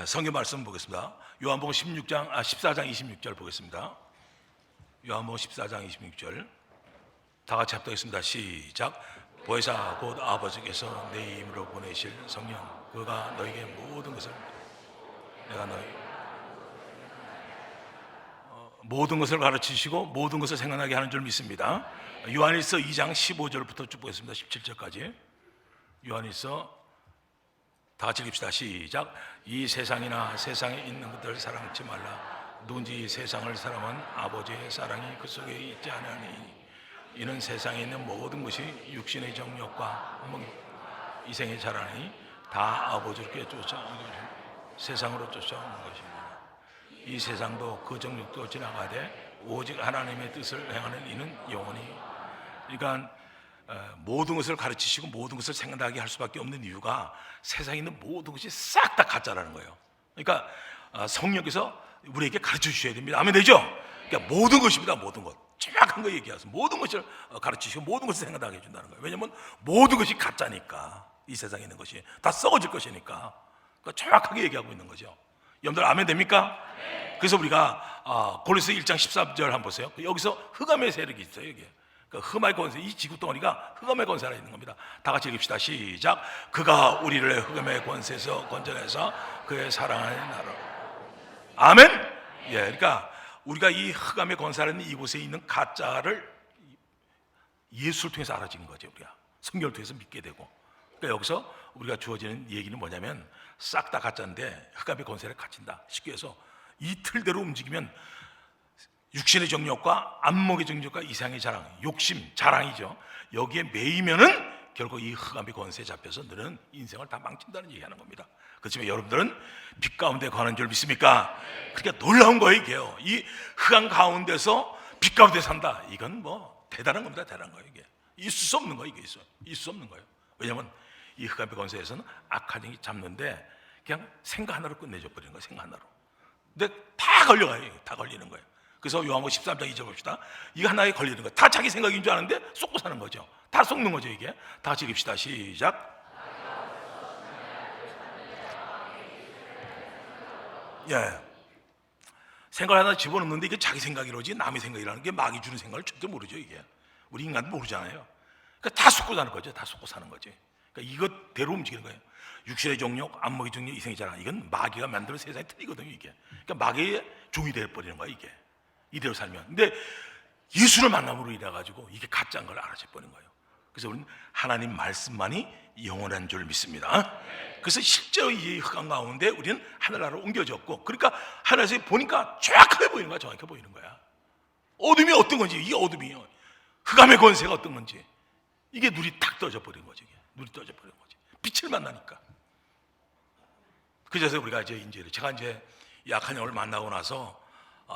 성경 말씀 보겠습니다. 요한복음 14장 26절 보겠습니다. 요한복음 14장 26절 다 같이 합독하겠습니다. 시작. 보혜사 곧 아버지께서 내 이름으로 보내실 성령 그가 너에게 모든 것을 내가 모든 것을 가르치시고 모든 것을 생각나게 하는 줄 믿습니다. 요한일서 2장 15절부터 쭉 보겠습니다. 17절까지 요한일서 다 같이 읽읍시다. 시작. 이 세상이나 세상에 있는 것들 사랑치 말라. 누군지 이 세상을 사랑은 아버지의 사랑이 그 속에 있지 않으니 이는 세상에 있는 모든 것이 육신의 정욕과 이생의 자라니 다 아버지께 쫓아오는 것이 세상으로 쫓아오는 것입니다. 이 세상도 그 정욕도 지나가되 오직 하나님의 뜻을 행하는 이는 영원히. 그러니까 모든 것을 가르치시고 모든 것을 생각나게 할 수밖에 없는 이유가 세상에 있는 모든 것이 싹 다 가짜라는 거예요. 그러니까 성령께서 우리에게 가르쳐 주셔야 됩니다. 아멘 되죠? 그러니까 모든 것입니다. 모든 것 정확한 거 얘기하세요. 모든 것을 가르치시고 모든 것을 생각나게 해준다는 거예요. 왜냐하면 모든 것이 가짜니까. 이 세상에 있는 것이 다 썩어질 것이니까. 그러니까 정확하게 얘기하고 있는 거죠. 여러분들 아멘 됩니까? 그래서 우리가 고린도서 1장 13절 한번 보세요. 여기서 흑암의 세력이 있어요. 여기 흑암의 권세, 이 지구 덩어리가 흑암의 권세 아래 있는 겁니다. 다 같이 읽읍시다. 시작. 그가 우리를 흑암의 권세에서 건져내서 그의 사랑하는 나라. 아멘. 그러니까 우리가 이 흑암의 권세 아래 있는 이곳에 있는 가짜를 예수를 통해서 알아지는 거죠. 우리가 성경을 통해서 믿게 되고. 그러니까 여기서 우리가 주어지는 얘기는 뭐냐면 싹 다 가짜인데 흑암의 권세를 갖춘다. 쉽게 해서 이 틀대로 움직이면 육신의 정욕과 안목의 정욕과 이상의 자랑, 욕심, 자랑이죠. 여기에 매이면은 결국 이 흑암의 권세에 잡혀서 너는 인생을 다 망친다는 얘기하는 겁니다. 그렇지만 여러분들은 빛 가운데 거하는 줄 믿습니까? 그러니까 놀라운 거예요, 이게요. 이 흑암 가운데서 빛 가운데 산다. 이건 뭐 대단한 겁니다, 대단한 거예요. 이게 있을 수 없는 거예요, 이게 있을 수 없는 거예요. 왜냐하면 이 흑암의 권세에서는 악한 영이 잡는데 그냥 생각 하나로 끝내줘 버리는 거예요, 생각 하나로. 근데 다 걸려가요, 다 걸리는 거예요. 그래서 요한복음 13장 2절 봅시다. 이거 하나에 걸리는 거예요. 다 자기 생각인 줄 아는데 쏟고 사는 거죠. 다 쏟는 거죠, 이게. 다 같이 읽읍시다. 시작. 생각을 하나 집어넣는데 이게 자기 생각이라지 남의 생각이라는 게 마귀 주는 생각을 절대 모르죠, 이게. 우리 인간도 모르잖아요. 그러니까 다 쏟고 사는 거죠. 다 쏟고 사는 거지. 그러니까 이것대로 움직이는 거예요. 육신의 정욕, 안목의 정욕, 이생의 자랑. 이건 마귀가 만드는 세상이 틀리거든요, 이게. 그러니까 마귀의 종이 되어버리는 거야, 이게. 이대로 살면. 근데 예수를 만남으로 인해 가지고 이게 가짜인 걸 알아채 버린 거예요. 그래서 우리는 하나님 말씀만이 영원한 줄 믿습니다. 그래서 실제로 이 흑암 가운데 우리는 하늘나라로 옮겨졌고, 그러니까 하늘에서 보니까 정확하게 보이는 거야, 정확하게 보이는 거야. 어둠이 어떤 건지, 이 어둠이 흑암의 권세가 어떤 건지, 이게 눈이 탁 떠져 버린 거지. 이게. 눈이 떠져 버린 거지. 빛을 만나니까. 그래서 우리가 제가 이제 약한 영을 만나고 나서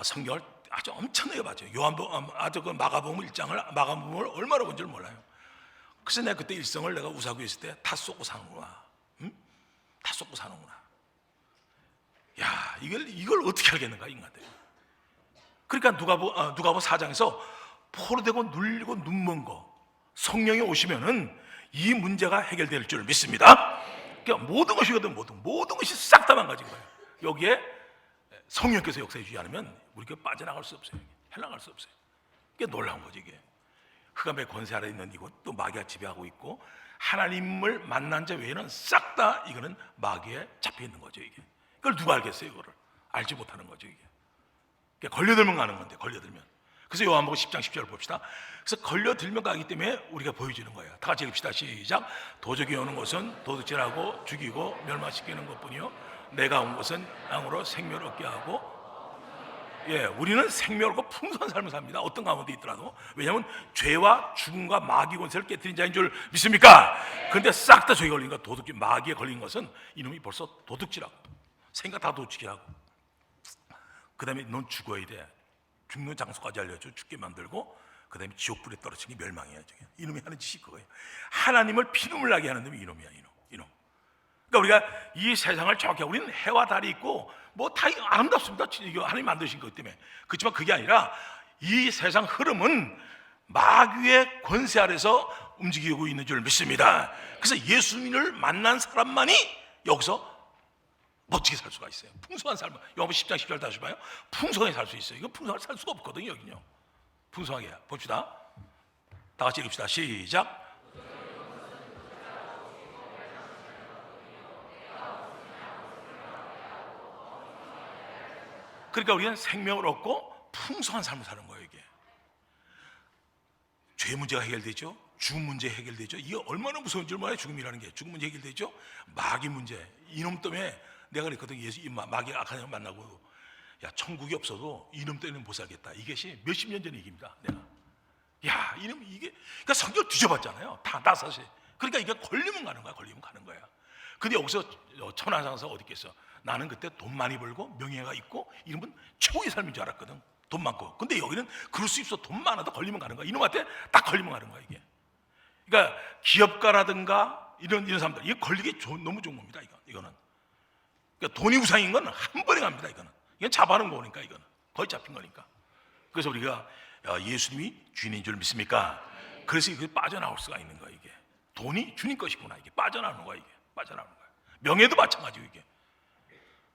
성경을 아주 엄청나게 봤죠. 아주 그 마가복음 1장을 마가복음을 얼마나 본 줄 몰라요. 그래서 내가 그때 일성을 내가 우사구에 있을 때 다 쏟고 사는구나. 응? 다 쏟고 사는구나. 야, 이걸 어떻게 알겠는가, 인간들. 그러니까 누가복음 4장에서 포로되고 눌리고 눈먼 거 성령이 오시면은 이 문제가 해결될 줄 믿습니다. 그러니까 모든 것이거든, 모든 것이 싹 다 망가진 거예요. 여기에 성령께서 역사해 주지 않으면 우리가 빠져나갈 수 없어요. 해나갈 수 없어요. 이게 놀라운 거지, 이게. 흑암의 권세 아래 있는 이곳, 또 마귀가 지배하고 있고, 하나님을 만난 자 외에는 싹 다 이거는 마귀에 잡혀 있는 거죠, 이게. 그걸 누가 알겠어요, 이거를. 알지 못하는 거죠, 이게. 그러니까 걸려들면 가는 건데, 걸려들면. 그래서 요한복음 10장 10절을 봅시다. 그래서 걸려들면 가기 때문에 우리가 보여지는 거예요. 다 같이 읽읍시다. 시작. 도적이 오는 것은 도둑질하고 죽이고 멸망시키는 것뿐이요, 내가 온 것은 양으로 생명을 얻게 하고, 우리는 생명을 얻고 풍성한 삶을 삽니다. 어떤 가운데 있더라도. 왜냐하면 죄와 죽음과 마귀 권세를 깨뜨린 자인 줄 믿습니까? 그런데 싹 다 저기 걸린 거, 도둑질, 마귀에 걸린 것은 이놈이 벌써 도둑질하고 생각 다 도둑질하고, 그 다음에 넌 죽어야 돼. 죽는 장소까지 알려줘. 죽게 만들고, 그 다음에 지옥불에 떨어지는 게 멸망이야. 이놈이 하는 짓이 그거예요. 하나님을 피눈물 나게 하는 놈이 이놈이야, 이놈. 그러니까 우리가 이 세상을 정확히, 우리는 해와 달이 있고 뭐 다 아름답습니다. 하나님 만드신 것 때문에. 그렇지만 그게 아니라 이 세상 흐름은 마귀의 권세 아래서 움직이고 있는 줄 믿습니다. 그래서 예수님을 만난 사람만이 여기서 멋지게 살 수가 있어요. 풍성한 삶. 요한복음 10장 10절 다시 봐요. 풍성하게 살 수 있어요. 이거 풍성하게 살 수가 없거든요, 여기는요. 풍성하게 봅시다. 다 같이 읽읍시다. 시작. 그러니까 우리는 생명을 얻고 풍성한 삶을 사는 거예요. 이게 죄 문제가 해결되죠. 죽음 문제 해결되죠. 이게 얼마나 무서운 줄 몰라요. 죽음이라는 게. 죽음 문제 해결되죠. 마귀 문제. 이놈 때문에 내가 그랬거든. 예수 마귀 악한 형 만나고, 야, 천국이 없어도 이놈 때문에 못 살겠다. 이것이 몇십 년 전의 얘기입니다. 내가, 야, 이놈 이게, 그러니까 성경 뒤져봤잖아요. 다 사실. 그러니까 이게 걸리면 가는 거야. 걸리면 가는 거야. 근데 여기서 천하장사가 어디 있겠어? 나는 그때 돈 많이 벌고 명예가 있고 이러면 최고의 삶인 줄 알았거든. 돈 많고. 근데 여기는 그럴 수 있어. 돈 많아도 걸리면 가는 거야. 이놈한테 딱 걸리면 가는 거야, 이게. 그러니까 기업가라든가 이런 사람들, 이게 걸리기 너무 좋은 겁니다. 이거는. 그러니까 돈이 우상인 건 한 번에 갑니다. 이건 잡아놓은 거니까, 이거는 거의 잡힌 거니까. 그래서 우리가, 야, 예수님이 주인인 줄 믿습니까? 그래서 이게 빠져나올 수가 있는 거야. 이게 돈이 주님 것이구나. 이게 빠져나오는 거야. 이게 빠져나오는 거야. 명예도 마찬가지고, 이게.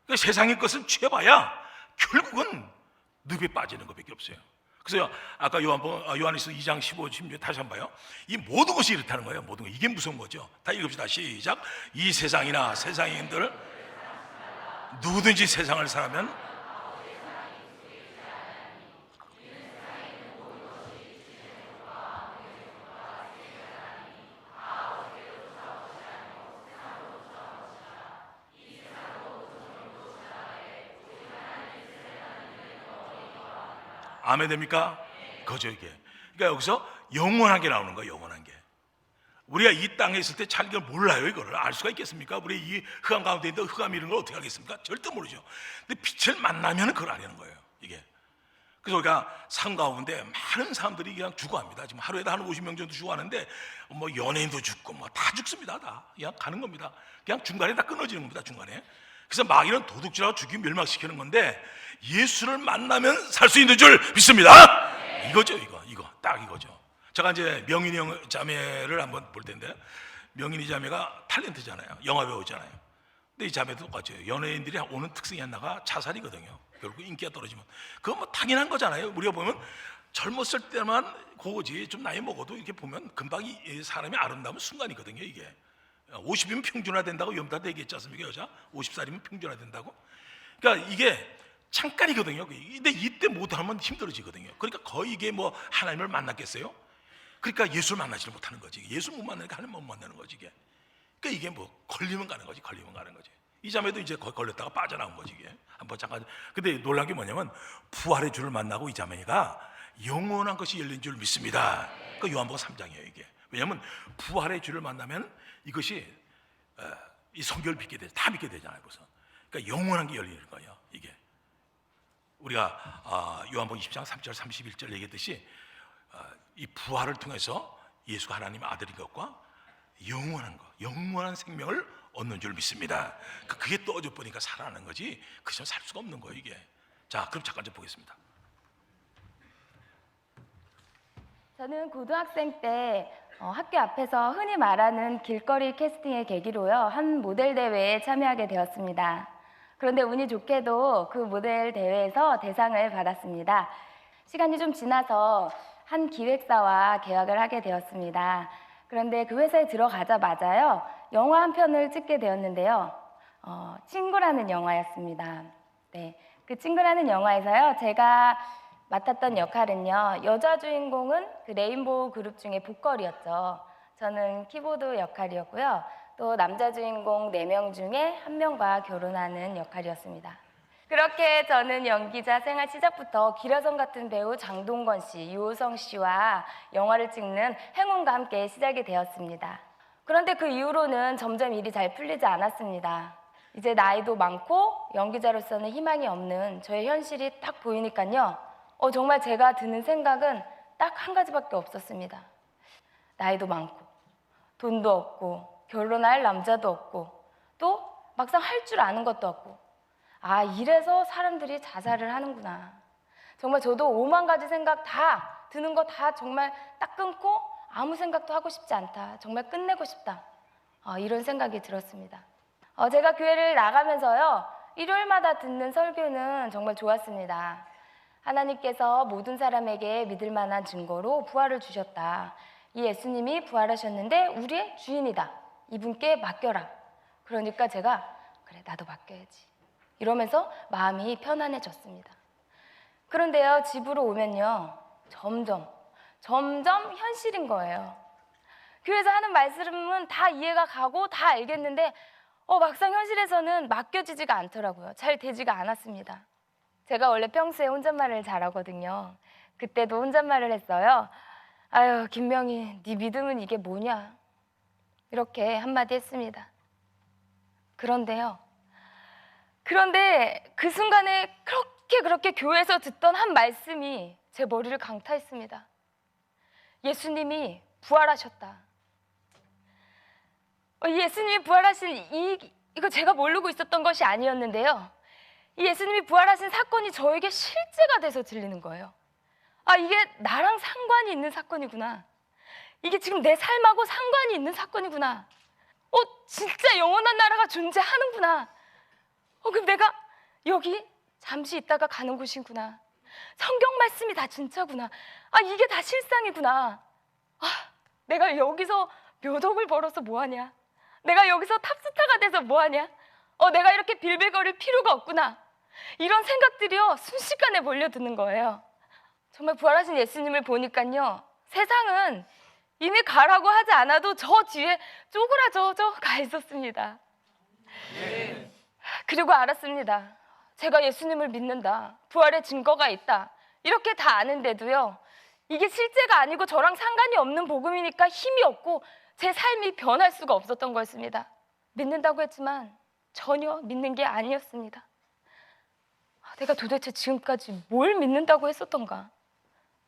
그러니까 세상의 것은 취해봐야 결국은 늪에 빠지는 것밖에 없어요. 그래서 아까 요한일서 2장 15, 16 다시 한번 봐요. 이 모든 것이 이렇다는 거예요. 모든 것. 이게 무서운 거죠. 다 읽읍시다. 시작. 이 세상이나 세상인들 누구든지 세상을 사랑하면 아멘 됩니까? 그죠, 이게. 그러니까 여기서 영원한 게 나오는 거예요. 영원한 게. 우리가 이 땅에 있을 때 잘 이걸 몰라요. 이거를 알 수가 있겠습니까? 우리 이 흑암 가운데 있는데 흑암 이런 걸 어떻게 알겠습니까? 절대 모르죠. 근데 빛을 만나면 그걸 아는 거예요, 이게. 그래서 우리가 삶 가운데 많은 사람들이 그냥 죽어갑니다. 지금 하루에도 한 50명 정도 죽어가는데, 뭐 연예인도 죽고 뭐 다 죽습니다. 다 그냥 가는 겁니다. 그냥 중간에 다 끊어지는 겁니다. 중간에. 그래서 마귀는 도둑질하고 죽이고 멸망시키는 건데, 예수를 만나면 살 수 있는 줄 믿습니다. 이거죠, 이거 딱 이거죠. 제가 이제 명인이 자매를 한번 볼 텐데, 명인이 자매가 탤런트잖아요. 영화 배우잖아요. 근데 이 자매도 똑같아요. 연예인들이 오는 특징이 하나가 자살이거든요. 결국 인기가 떨어지면. 그건 뭐 당연한 거잖아요. 우리가 보면 젊었을 때만 그거지, 좀 나이 먹어도 이렇게 보면 금방 이 사람이 아름다운 순간이거든요. 이게 50이면 평준화된다고 염다도 얘기했지 않습니까? 여자 50살이면 평준화된다고. 그러니까 이게 잠깐이거든요. 근데 이때 못하면 힘들어지거든요. 그러니까 거의 이게 뭐 하나님을 만났겠어요? 그러니까 예수를 만나지를 못하는 거지. 예수 못 만나니까 하나님 못 만나는 거지, 이게. 그러니까 이게 뭐 걸리면 가는 거지. 걸리면 가는 거지. 이 자매도 이제 걸렸다가 빠져나온 거지, 이게. 한번 잠깐. 근데 놀란 게 뭐냐면 부활의 주를 만나고 이 자매가 영원한 것이 열린 줄 믿습니다. 그 요한복음 3장이에요, 이게. 왜냐하면 부활의 주를 만나면 이것이 이 성경을 믿게 돼, 다 믿게 되잖아요. 그래서 그러니까 영원한 게 열리는 거예요, 이게. 우리가 요한복음 20장 3절 31절 얘기했듯이 이 부활을 통해서 예수가 하나님의 아들인 것과 영원한 것, 영원한 생명을 얻는 줄 믿습니다. 그게 떠져 보니까 살아나는 거지, 그저 살 수가 없는 거예요, 이게. 자, 그럼 잠깐 좀 보겠습니다. 저는 고등학생 때 학교 앞에서 흔히 말하는 길거리 캐스팅의 계기로요, 한 모델 대회에 참여하게 되었습니다. 그런데 운이 좋게도 그 모델 대회에서 대상을 받았습니다. 시간이 좀 지나서 한 기획사와 계약을 하게 되었습니다. 그런데 그 회사에 들어가자마자요, 영화 한 편을 찍게 되었는데요. 친구라는 영화였습니다. 네, 그 친구라는 영화에서요, 제가 맡았던 역할은요, 여자 주인공은 그 레인보우 그룹 중에 보컬이었죠. 저는 키보드 역할이었고요. 또 남자 주인공 4명 중에 1명과 결혼하는 역할이었습니다. 그렇게 저는 연기자 생활 시작부터 기라성 같은 배우 장동건 씨, 유호성 씨와 영화를 찍는 행운과 함께 시작이 되었습니다. 그런데 그 이후로는 점점 일이 잘 풀리지 않았습니다. 이제 나이도 많고 연기자로서는 희망이 없는 저의 현실이 딱 보이니까요, 정말 제가 드는 생각은 딱 한 가지밖에 없었습니다. 나이도 많고 돈도 없고 결혼할 남자도 없고 또 막상 할 줄 아는 것도 없고, 이래서 사람들이 자살을 하는구나. 정말 저도 5만 가지 생각 다 드는 거 다 정말 딱 끊고 아무 생각도 하고 싶지 않다. 정말 끝내고 싶다. 이런 생각이 들었습니다. 제가 교회를 나가면서요, 일요일마다 듣는 설교는 정말 좋았습니다. 하나님께서 모든 사람에게 믿을 만한 증거로 부활을 주셨다. 이 예수님이 부활하셨는데 우리의 주인이다. 이분께 맡겨라. 그러니까 제가 그래, 나도 맡겨야지. 이러면서 마음이 편안해졌습니다. 그런데요, 집으로 오면요, 점점 현실인 거예요. 교회에서 하는 말씀은 다 이해가 가고 다 알겠는데 막상 현실에서는 맡겨지지가 않더라고요. 잘 되지가 않았습니다. 제가 원래 평소에 혼잣말을 잘하거든요. 그때도 혼잣말을 했어요. 아유, 김명희, 네 믿음은 이게 뭐냐? 이렇게 한마디 했습니다. 그런데 그 순간에 그렇게 교회에서 듣던 한 말씀이 제 머리를 강타했습니다. 예수님이 부활하셨다. 예수님이 부활하신 이거 제가 모르고 있었던 것이 아니었는데요. 이 예수님이 부활하신 사건이 저에게 실제가 돼서 들리는 거예요. 이게 나랑 상관이 있는 사건이구나. 이게 지금 내 삶하고 상관이 있는 사건이구나. 진짜 영원한 나라가 존재하는구나. 그럼 내가 여기 잠시 있다가 가는 곳이구나. 성경 말씀이 다 진짜구나. 이게 다 실상이구나. 내가 여기서 몇 억을 벌어서 뭐하냐. 내가 여기서 탑스타가 돼서 뭐하냐. 내가 이렇게 빌빌거릴 필요가 없구나. 이런 생각들이요, 순식간에 몰려드는 거예요. 정말 부활하신 예수님을 보니까요, 세상은 이미 가라고 하지 않아도 저 뒤에 쪼그라져 가 있었습니다. 그리고 알았습니다. 제가 예수님을 믿는다. 부활의 증거가 있다. 이렇게 다 아는데도요, 이게 실제가 아니고 저랑 상관이 없는 복음이니까 힘이 없고 제 삶이 변할 수가 없었던 거였습니다. 믿는다고 했지만 전혀 믿는 게 아니었습니다. 내가 도대체 지금까지 뭘 믿는다고 했었던가?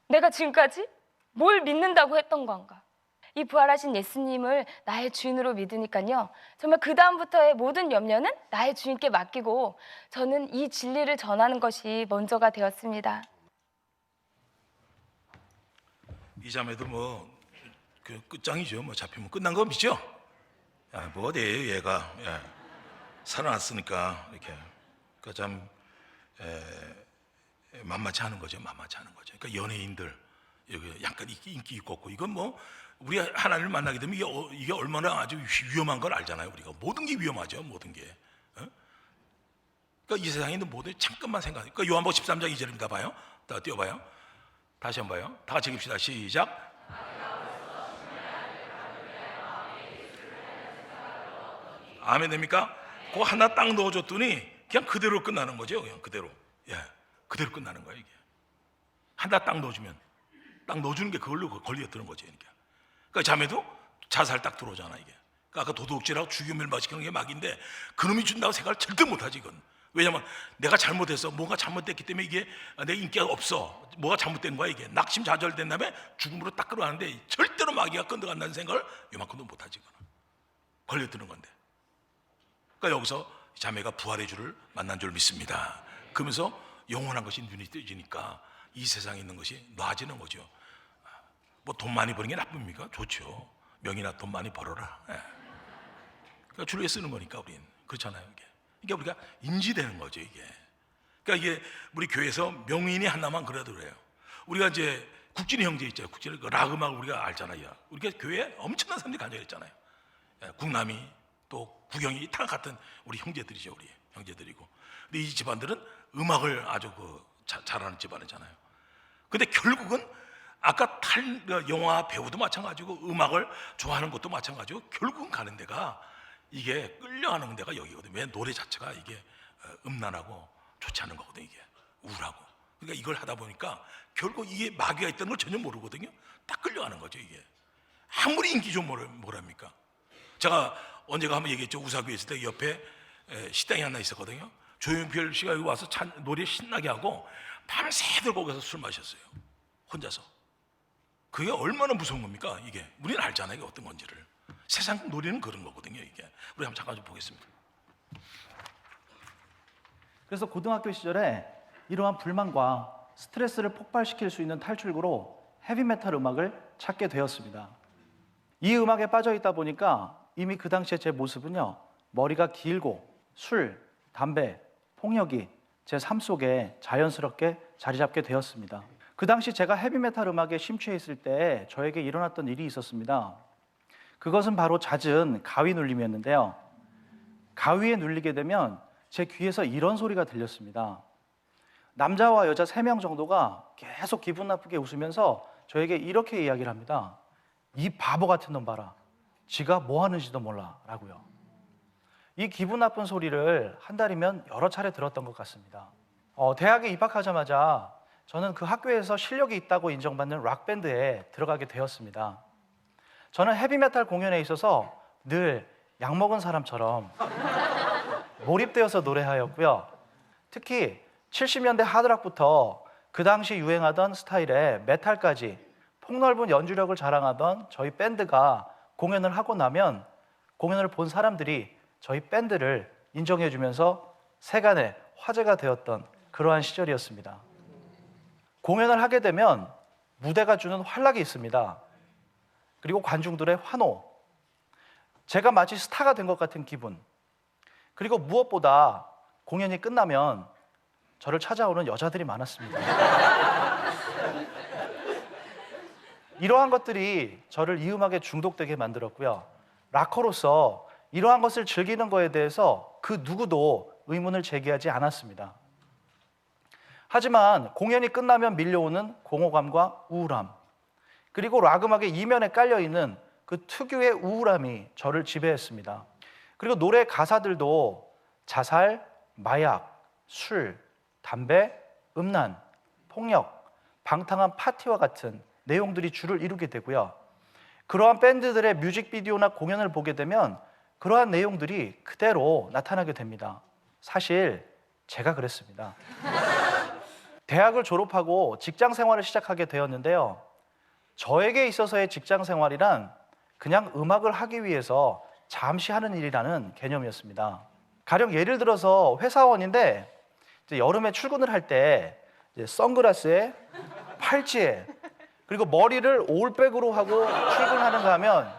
내가 지금까지 뭘 믿는다고 했던 건가? 이 부활하신 예수님을 나의 주인으로 믿으니까요, 정말 그 다음부터의 모든 염려는 나의 주인께 맡기고 저는 이 진리를 전하는 것이 먼저가 되었습니다. 이 자매도 그 끝장이죠. 잡히면 끝난 거 믿죠? 뭐 어디에요, 얘가. 살아났으니까 이렇게. 참 만만치 않은 거죠. 그러니까 연예인들 여기 약간 인기 있고 없고, 이건 우리 하나님을 만나게 되면 이게 얼마나 아주 위험한 걸 알잖아요. 우리가 모든 게 위험하죠. 모든 게. 그러니까 이 세상에 있는 모든 잠깐만 생각해. 그러니까 요한복음 13장 2절입니다. 봐요. 다 띄워봐요. 다시 한번 봐요. 다 같이 읽읍시다. 시작. 아멘 됩니까? 그거 하나 딱 넣어줬더니 그냥 그대로 끝나는 거죠. 그냥 그대로. 그대로 끝나는 거예요. 이게 하나 딱 넣어주면, 딱 넣어주는 게 그걸로 걸려드는 거죠. 그러니까 자매도 자살 딱 들어오잖아. 이게 그러니까 아까 도둑질하고 죽여 멸망시키는 게 막인데, 그놈이 준다고 생각을 절대 못하지. 이건 왜냐면 내가 잘못해서 뭔가 잘못됐기 때문에 이게 내 인기가 없어, 뭐가 잘못된 거야. 이게 낙심좌절된 다음에 죽음으로 딱 끌어가는데 절대로 마귀가 건너간다는 생각을 요만큼도 못하지. 이거는 걸려드는 건데. 그러니까 여기서 자매가 부활의 주를 만난 줄 믿습니다. 그러면서 영원한 것이 눈이 뜨지니까 이 세상에 있는 것이 놔지는 거죠. 돈 많이 버는 게 나쁩니까? 좋죠. 명이나 돈 많이 벌어라. 그러니까 주를 위해 쓰는 거니까 우린 그렇잖아요. 이게. 그러니까 우리가 인지되는 거죠. 이게. 그러니까 이게 우리 교회에서 명인이 하나만 그래도 그래요. 우리가 이제 국진이 형제 있잖아요. 국진이 락음악 우리가 알잖아요. 우리가 교회에 엄청난 사람들이 간여했잖아요. 국남이 또 구경이 다 같은 우리 형제들이죠. 우리 형제들이고. 근데 이 집안들은 음악을 아주 잘하는 집안이잖아요. 근데 결국은 아까 영화 배우도 마찬가지고 음악을 좋아하는 것도 마찬가지고 결국은 가는 데가, 이게 끌려가는 데가 여기거든요. 왜? 노래 자체가 이게 음란하고 좋지 않은 거거든요. 이게 우울하고. 그러니까 이걸 하다 보니까 결국 이게 마귀가 있다는 걸 전혀 모르거든요. 딱 끌려가는 거죠. 이게 아무리 인기 좀 뭐랍니까? 제가 언제가 한번 얘기했죠. 우사교회 있을 때 옆에 식당이 하나 있었거든요. 조용필 씨가 여기 와서 노래 신나게 하고 밤새들 거기서 술 마셨어요. 혼자서. 그게 얼마나 무서운 겁니까? 이게 우리는 알잖아요. 이게 어떤 건지를. 세상 놀이는 그런 거거든요. 이게 우리 한번 잠깐 좀 보겠습니다. 그래서 고등학교 시절에 이러한 불만과 스트레스를 폭발시킬 수 있는 탈출구로 헤비메탈 음악을 찾게 되었습니다. 이 음악에 빠져 있다 보니까 이미 그 당시에 제 모습은요, 머리가 길고 술, 담배, 폭력이 제 삶 속에 자연스럽게 자리 잡게 되었습니다. 그 당시 제가 헤비메탈 음악에 심취해 있을 때 저에게 일어났던 일이 있었습니다. 그것은 바로 잦은 가위 눌림이었는데요. 가위에 눌리게 되면 제 귀에서 이런 소리가 들렸습니다. 남자와 여자 3명 정도가 계속 기분 나쁘게 웃으면서 저에게 이렇게 이야기를 합니다. 이 바보 같은 놈 봐라. 지가 뭐 하는지도 몰라 라고요. 이 기분 나쁜 소리를 한 달이면 여러 차례 들었던 것 같습니다. 대학에 입학하자마자 저는 그 학교에서 실력이 있다고 인정받는 락밴드에 들어가게 되었습니다. 저는 헤비메탈 공연에 있어서 늘 약먹은 사람처럼 몰입되어서 노래하였고요. 특히 70년대 하드락부터 그 당시 유행하던 스타일의 메탈까지 폭넓은 연주력을 자랑하던 저희 밴드가 공연을 하고 나면 공연을 본 사람들이 저희 밴드를 인정해 주면서 세간의 화제가 되었던 그러한 시절이었습니다. 공연을 하게 되면 무대가 주는 활락이 있습니다. 그리고 관중들의 환호, 제가 마치 스타가 된 것 같은 기분, 그리고 무엇보다 공연이 끝나면 저를 찾아오는 여자들이 많았습니다. 이러한 것들이 저를 이 음악에 중독되게 만들었고요. 락커로서 이러한 것을 즐기는 것에 대해서 그 누구도 의문을 제기하지 않았습니다. 하지만 공연이 끝나면 밀려오는 공허감과 우울함, 그리고 락 음악의 이면에 깔려있는 그 특유의 우울함이 저를 지배했습니다. 그리고 노래 가사들도 자살, 마약, 술, 담배, 음란, 폭력, 방탕한 파티와 같은 내용들이 주를 이루게 되고요. 그러한 밴드들의 뮤직비디오나 공연을 보게 되면 그러한 내용들이 그대로 나타나게 됩니다. 사실 제가 그랬습니다. 대학을 졸업하고 직장 생활을 시작하게 되었는데요. 저에게 있어서의 직장 생활이란 그냥 음악을 하기 위해서 잠시 하는 일이라는 개념이었습니다. 가령 예를 들어서 회사원인데 이제 여름에 출근을 할 때 선글라스에 팔찌에 그리고 머리를 올백으로 하고 출근하는가 하면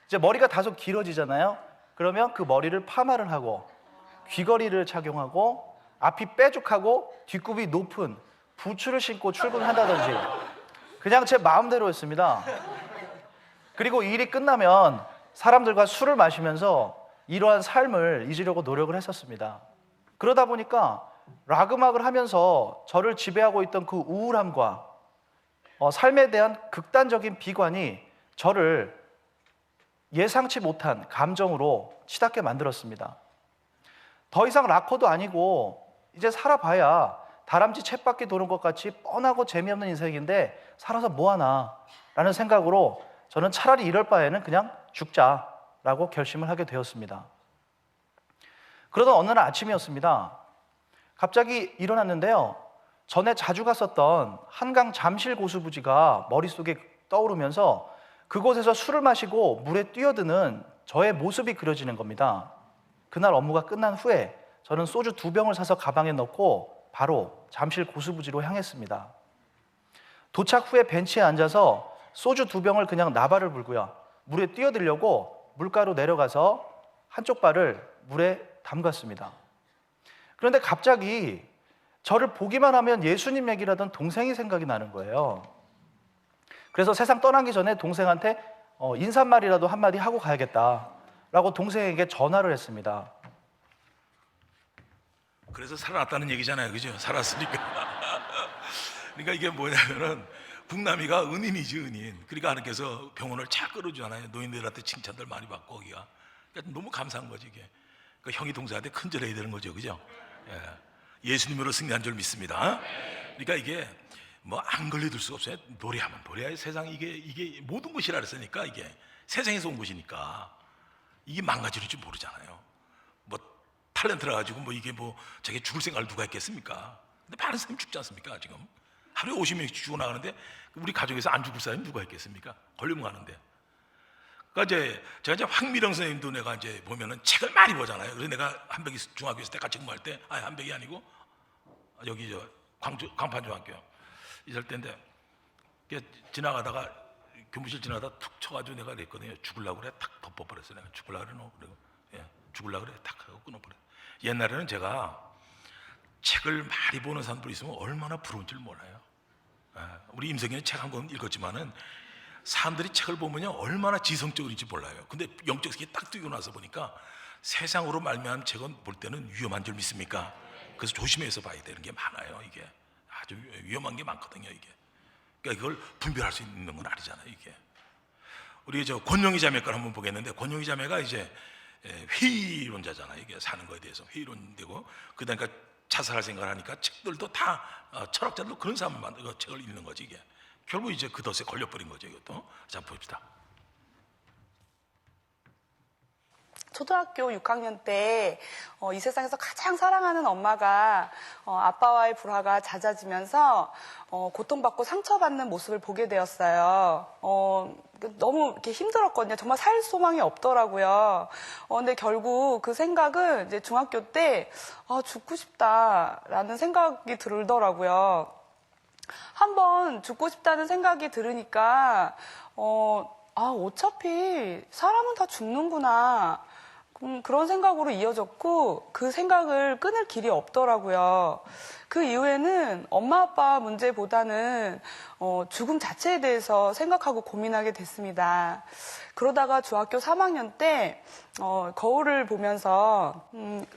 이제 머리가 다소 길어지잖아요. 그러면 그 머리를 파마를 하고 귀걸이를 착용하고 앞이 빼죽하고 뒷굽이 높은 부츠를 신고 출근한다든지 그냥 제 마음대로였습니다. 그리고 일이 끝나면 사람들과 술을 마시면서 이러한 삶을 잊으려고 노력을 했었습니다. 그러다 보니까 락 음악을 하면서 저를 지배하고 있던 그 우울함과 삶에 대한 극단적인 비관이 저를 예상치 못한 감정으로 치닫게 만들었습니다. 더 이상 락커도 아니고 이제 살아봐야 다람쥐 쳇바퀴 도는 것 같이 뻔하고 재미없는 인생인데 살아서 뭐하나 라는 생각으로 저는 차라리 이럴 바에는 그냥 죽자라고 결심을 하게 되었습니다. 그러던 어느 날 아침이었습니다. 갑자기 일어났는데요. 전에 자주 갔었던 한강 잠실 고수부지가 머릿속에 떠오르면서 그곳에서 술을 마시고 물에 뛰어드는 저의 모습이 그려지는 겁니다. 그날 업무가 끝난 후에 저는 소주 2병을 사서 가방에 넣고 바로 잠실 고수부지로 향했습니다. 도착 후에 벤치에 앉아서 소주 2병을 그냥 나발을 불고요. 물에 뛰어들려고 물가로 내려가서 한쪽 발을 물에 담갔습니다. 그런데 갑자기 저를 보기만 하면 예수님 얘기를 하던 동생이 생각이 나는 거예요. 그래서 세상 떠나기 전에 동생한테 인사말이라도 한마디 하고 가야겠다라고 동생에게 전화를 했습니다. 그래서 살아났다는 얘기잖아요, 그죠? 살았으니까. 그러니까 이게 뭐냐면은 북남이가 은인이지, 은인. 그러니까 하나님께서 병원을 잘 끌어주잖아요. 노인들한테 칭찬들 많이 받고 거기가. 그러니까 너무 감사한 거지 이게. 그러니까 형이 동생한테 큰절해야 되는 거죠, 그죠? 예수님으로 승리한 줄 믿습니다. 그러니까 이게 뭐 안 걸려들 수가 없어요. 노래하면 노래야. 세상 이게 모든 것이라 그랬으니까 이게 세상에서 온 것이니까 이게 망가질 줄 모르잖아요. 뭐 탤런트라 가지고 뭐 이게 뭐 자기 죽을 생각을 누가 했겠습니까? 근데 많은 사람이 죽지 않습니까? 지금 하루에 50명씩 죽어나가는데 우리 가족에서 안 죽을 사람이 누가 있겠습니까? 걸리면 가는데. 그러니까 제가 이제 황미령 선생님도 내가 이제 보면은 책을 많이 보잖아요. 그래서 내가 한백이 중학교에서 때 같이 공부할 때, 아니 한백이 아니고 여기 저 광판중학교 있을 때인데 지나가다가 교무실 지나가다 툭 쳐가지고 내가 그랬거든요. 죽으려고 그래. 탁 덮어버렸어. 내가 죽으려고 그래. 그리고 죽을라 그래. 탁 하고 끊어버려. 옛날에는 제가 책을 많이 보는 사람들이 있으면 얼마나 부러운 줄 몰라요. 우리 임성현이 책 한 권 읽었지만은 사람들이 책을 보면요 얼마나 지성적인지 몰라요. 근데 영적이 딱 뜨고 나서 보니까 세상으로 말미암은 책은 볼 때는 위험한 줄 믿습니까? 그래서 조심해서 봐야 되는 게 많아요. 이게 아주 위험한 게 많거든요. 이게 그러니까 이걸 분별할 수 있는 건 아니잖아요. 이게 우리 저 권영희 자매 걸 한번 보겠는데, 권영희 자매가 이제 회의론자잖아요. 이게 사는 거에 대해서 회의론되고, 그다음에 자살할 생각을 하니까 책들도 다 철학자들도 그런 사람만 책을 읽는 거지. 이게 결국 이제 그 덫에 걸려버린 거죠. 이것도. 자, 봅시다. 초등학교 6학년 때 이 세상에서 가장 사랑하는 엄마가 아빠와의 불화가 잦아지면서 고통받고 상처받는 모습을 보게 되었어요. 너무 이렇게 힘들었거든요. 정말 살 소망이 없더라고요. 근데 결국 그 생각은 이제 중학교 때 죽고 싶다라는 생각이 들더라고요. 한번 죽고 싶다는 생각이 들으니까 어차피 사람은 다 죽는구나. 그런 생각으로 이어졌고, 그 생각을 끊을 길이 없더라고요. 그 이후에는 엄마 아빠 문제보다는 죽음 자체에 대해서 생각하고 고민하게 됐습니다. 그러다가 중학교 3학년 때 거울을 보면서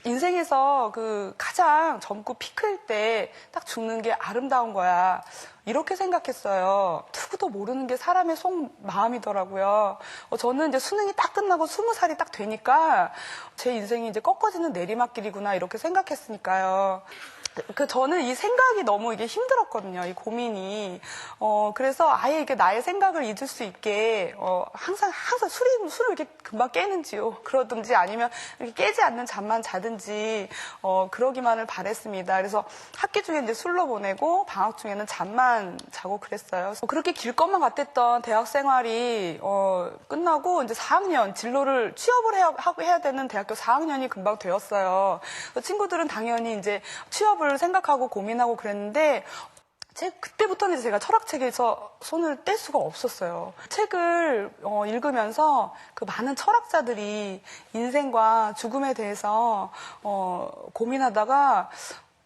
인생에서 그 가장 젊고 피 클 때 딱 죽는 게 아름다운 거야, 이렇게 생각했어요. 누구도 모르는 게 사람의 속마음이더라고요. 저는 이제 수능이 딱 끝나고 20살이 딱 되니까 제 인생이 이제 꺾어지는 내리막길이구나, 이렇게 생각했으니까요. 저는 이 생각이 너무 이게 힘들었거든요. 이 고민이. 그래서 아예 이게 나의 생각을 잊을 수 있게, 항상 술을 이렇게 금방 깨는지요. 그러든지 아니면 이렇게 깨지 않는 잠만 자든지, 그러기만을 바랬습니다. 그래서 학기 중에 이제 술로 보내고, 방학 중에는 잠만 자고 그랬어요. 그렇게 길 것만 같았던 대학 생활이, 끝나고 이제 4학년 진로를 취업을 해야 되는 대학교 4학년이 금방 되었어요. 친구들은 당연히 이제 취업을 생각하고 고민하고 그랬는데, 그때부터는 이제 제가 철학책에서 손을 뗄 수가 없었어요. 책을 읽으면서 그 많은 철학자들이 인생과 죽음에 대해서 고민하다가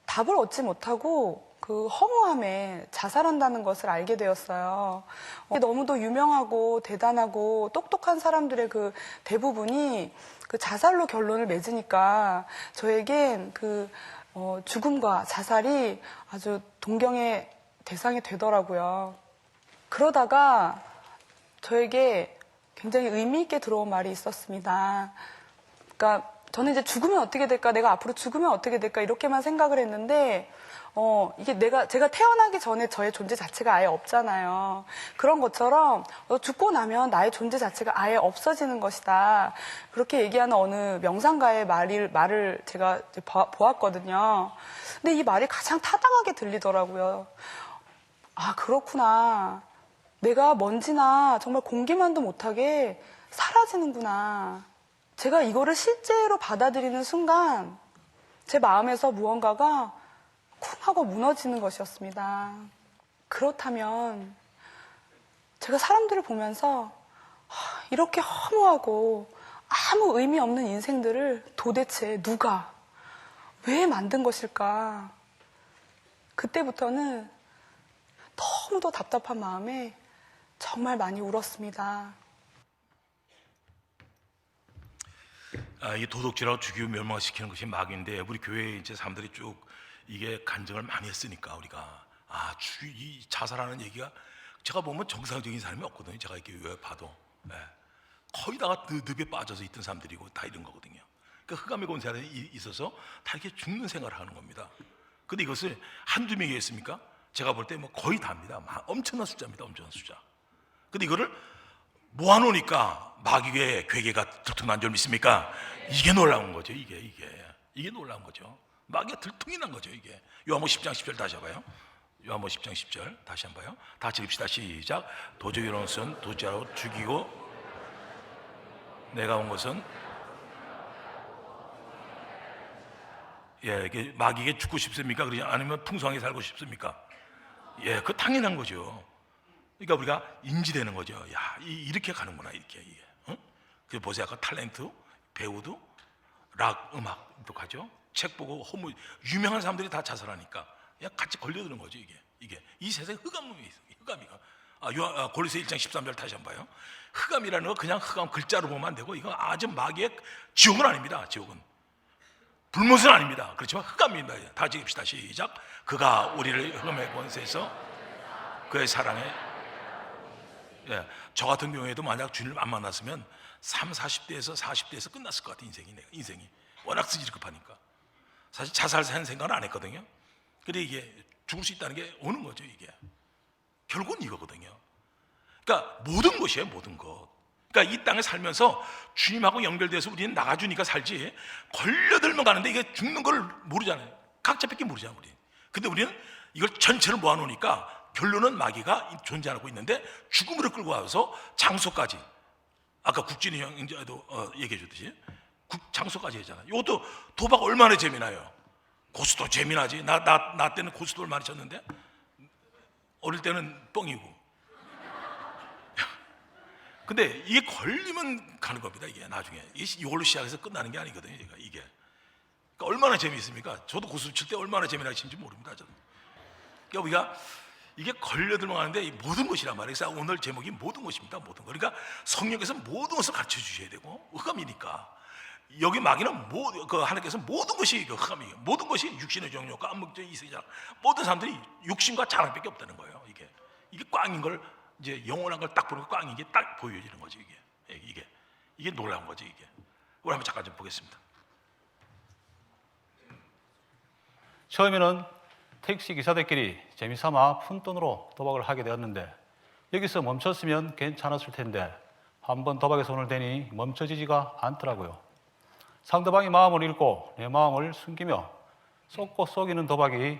답을 얻지 못하고 그 허무함에 자살한다는 것을 알게 되었어요. 너무도 유명하고 대단하고 똑똑한 사람들의 그 대부분이 그 자살로 결론을 맺으니까 저에겐 그 죽음과 자살이 아주 동경의 대상이 되더라고요. 그러다가 저에게 굉장히 의미 있게 들어온 말이 있었습니다. 그러니까 저는 이제 죽으면 어떻게 될까, 내가 앞으로 죽으면 어떻게 될까, 이렇게만 생각을 했는데, 이게 제가 태어나기 전에 저의 존재 자체가 아예 없잖아요. 그런 것처럼 죽고 나면 나의 존재 자체가 아예 없어지는 것이다, 그렇게 얘기하는 어느 명상가의 말을 제가 보았거든요. 근데 이 말이 가장 타당하게 들리더라고요. 아, 그렇구나. 내가 먼지나 정말 공기만도 못하게 사라지는구나. 제가 이거를 실제로 받아들이는 순간 제 마음에서 무언가가 쿵 하고 무너지는 것이었습니다. 그렇다면 제가 사람들을 보면서 이렇게 허무하고 아무 의미 없는 인생들을 도대체 누가, 왜 만든 것일까? 그때부터는 너무도 답답한 마음에 정말 많이 울었습니다. 이 도덕질하고 죽이고 멸망시키는 것이 마귀인데, 우리 교회에 이제 사람들이 쭉 이게 간증을 많이 했으니까 우리가 이 자살하는 얘기가, 제가 보면 정상적인 사람이 없거든요. 제가 이렇게 왜 봐도 거의 다가 늪에 빠져서 있던 사람들이고 다 이런 거거든요. 그러니까 흑암의 권세에 있어서 다 이렇게 죽는 생활을 하는 겁니다. 근데 이것을 한두 명이 했습니까? 제가 볼 때 뭐 거의 다입니다. 엄청난 숫자입니다. 엄청난 숫자. 근데 이거를 모아놓으니까 마귀의 괴계가 들통난 줄 믿습니까? 이게 놀라운 거죠. 이게 놀라운 거죠. 마귀가 들통이 난 거죠. 이게 요한복음 10장 10절 다시 해봐요. 요한복음 10장 10절 다시 한번 봐요. 다 같이 읽읍시다. 시작. 도저히 이런 것은 도저히 죽이고 내가 온 것은, 이게 마귀에게 죽고 싶습니까? 그러지 않으면 풍성하게 살고 싶습니까? 그 당연한 거죠. 그러니까 우리가 인지되는 거죠. 이렇게 가는구나, 이렇게. 그 보세요. 아까 탤런트, 배우도 락 음악도 가죠. 책 보고 유명한 사람들이 다 자살하니까 그냥 같이 걸려드는 거죠. 이게 이 세상에 흑암이 있어. 흑암이가 골로새 1장 13절 다시 한번 봐요. 흑암이라는 거 그냥 흑암 글자로 보면 안 되고 이거 아주 마귀의 지옥은 아닙니다. 지옥은 불못은 아닙니다. 그렇지만 흑암입니다. 다 읽읍시다. 시작. 그가 우리를 흑암의 권세에서 그의 사랑에 저 같은 경우에도 만약 주님을 안 만났으면 40대에서 40대에서 끝났을 것 같아. 인생이 워낙 쓰질 급하니까 사실 자살 생각은 안 했거든요. 근데 이게 죽을 수 있다는 게 오는 거죠. 이게 결국은 이거거든요. 그러니까 모든 것이에요. 모든 것. 그러니까 이 땅에 살면서 주님하고 연결돼서 우리는 나가주니까 살지, 걸려들면 가는데 이게 죽는 걸 모르잖아요. 각자밖에 모르잖아요. 우리. 근데 우리는 이걸 전체를 모아놓으니까 결론은 마귀가 존재하고 있는데 죽음으로 끌고 와서 장소까지, 아까 국진이 형도 얘기해 줬듯이 장소까지 했잖아요. 이것도 도박 얼마나 재미나요? 고스톱 재미나지. 나 때는 고스톱을 많이 쳤는데 어릴 때는 뻥이고. 근데 이게 걸리면 가는 겁니다. 이게 나중에 이걸로 시작해서 끝나는 게 아니거든요. 이게 그러니까 얼마나 재미있습니까? 저도 고스톱 칠 때 얼마나 재미나게 치는지 모릅니다. 저는. 그러니까 우리가 이게 걸려들면 하는데 모든 것이란 말이에요. 그래서 오늘 제목이 모든 것입니다. 모든 것. 그러니까 성령께서 모든 것을 가르쳐 주셔야 되고, 흑암이니까 여기 마귀는 하나님께서 모든 것이 흑암이에요. 모든 것이 육신의 정욕과 암묵적 이세장, 모든 사람들이 욕심과 자랑밖에 없다는 거예요. 이게 꽝인 걸, 이제 영원한 걸 딱 보니까 꽝인 게 딱 보여지는 거지. 이게 놀라운 거지. 우리 한번 잠깐 좀 보겠습니다. 처음에는 택시 기사들끼리 재미삼아 푼돈으로 도박을 하게 되었는데 여기서 멈췄으면 괜찮았을 텐데 한번 도박에 손을 대니 멈춰지지가 않더라고요. 상대방의 마음을 읽고 내 마음을 숨기며 쏟고 속이는 도박이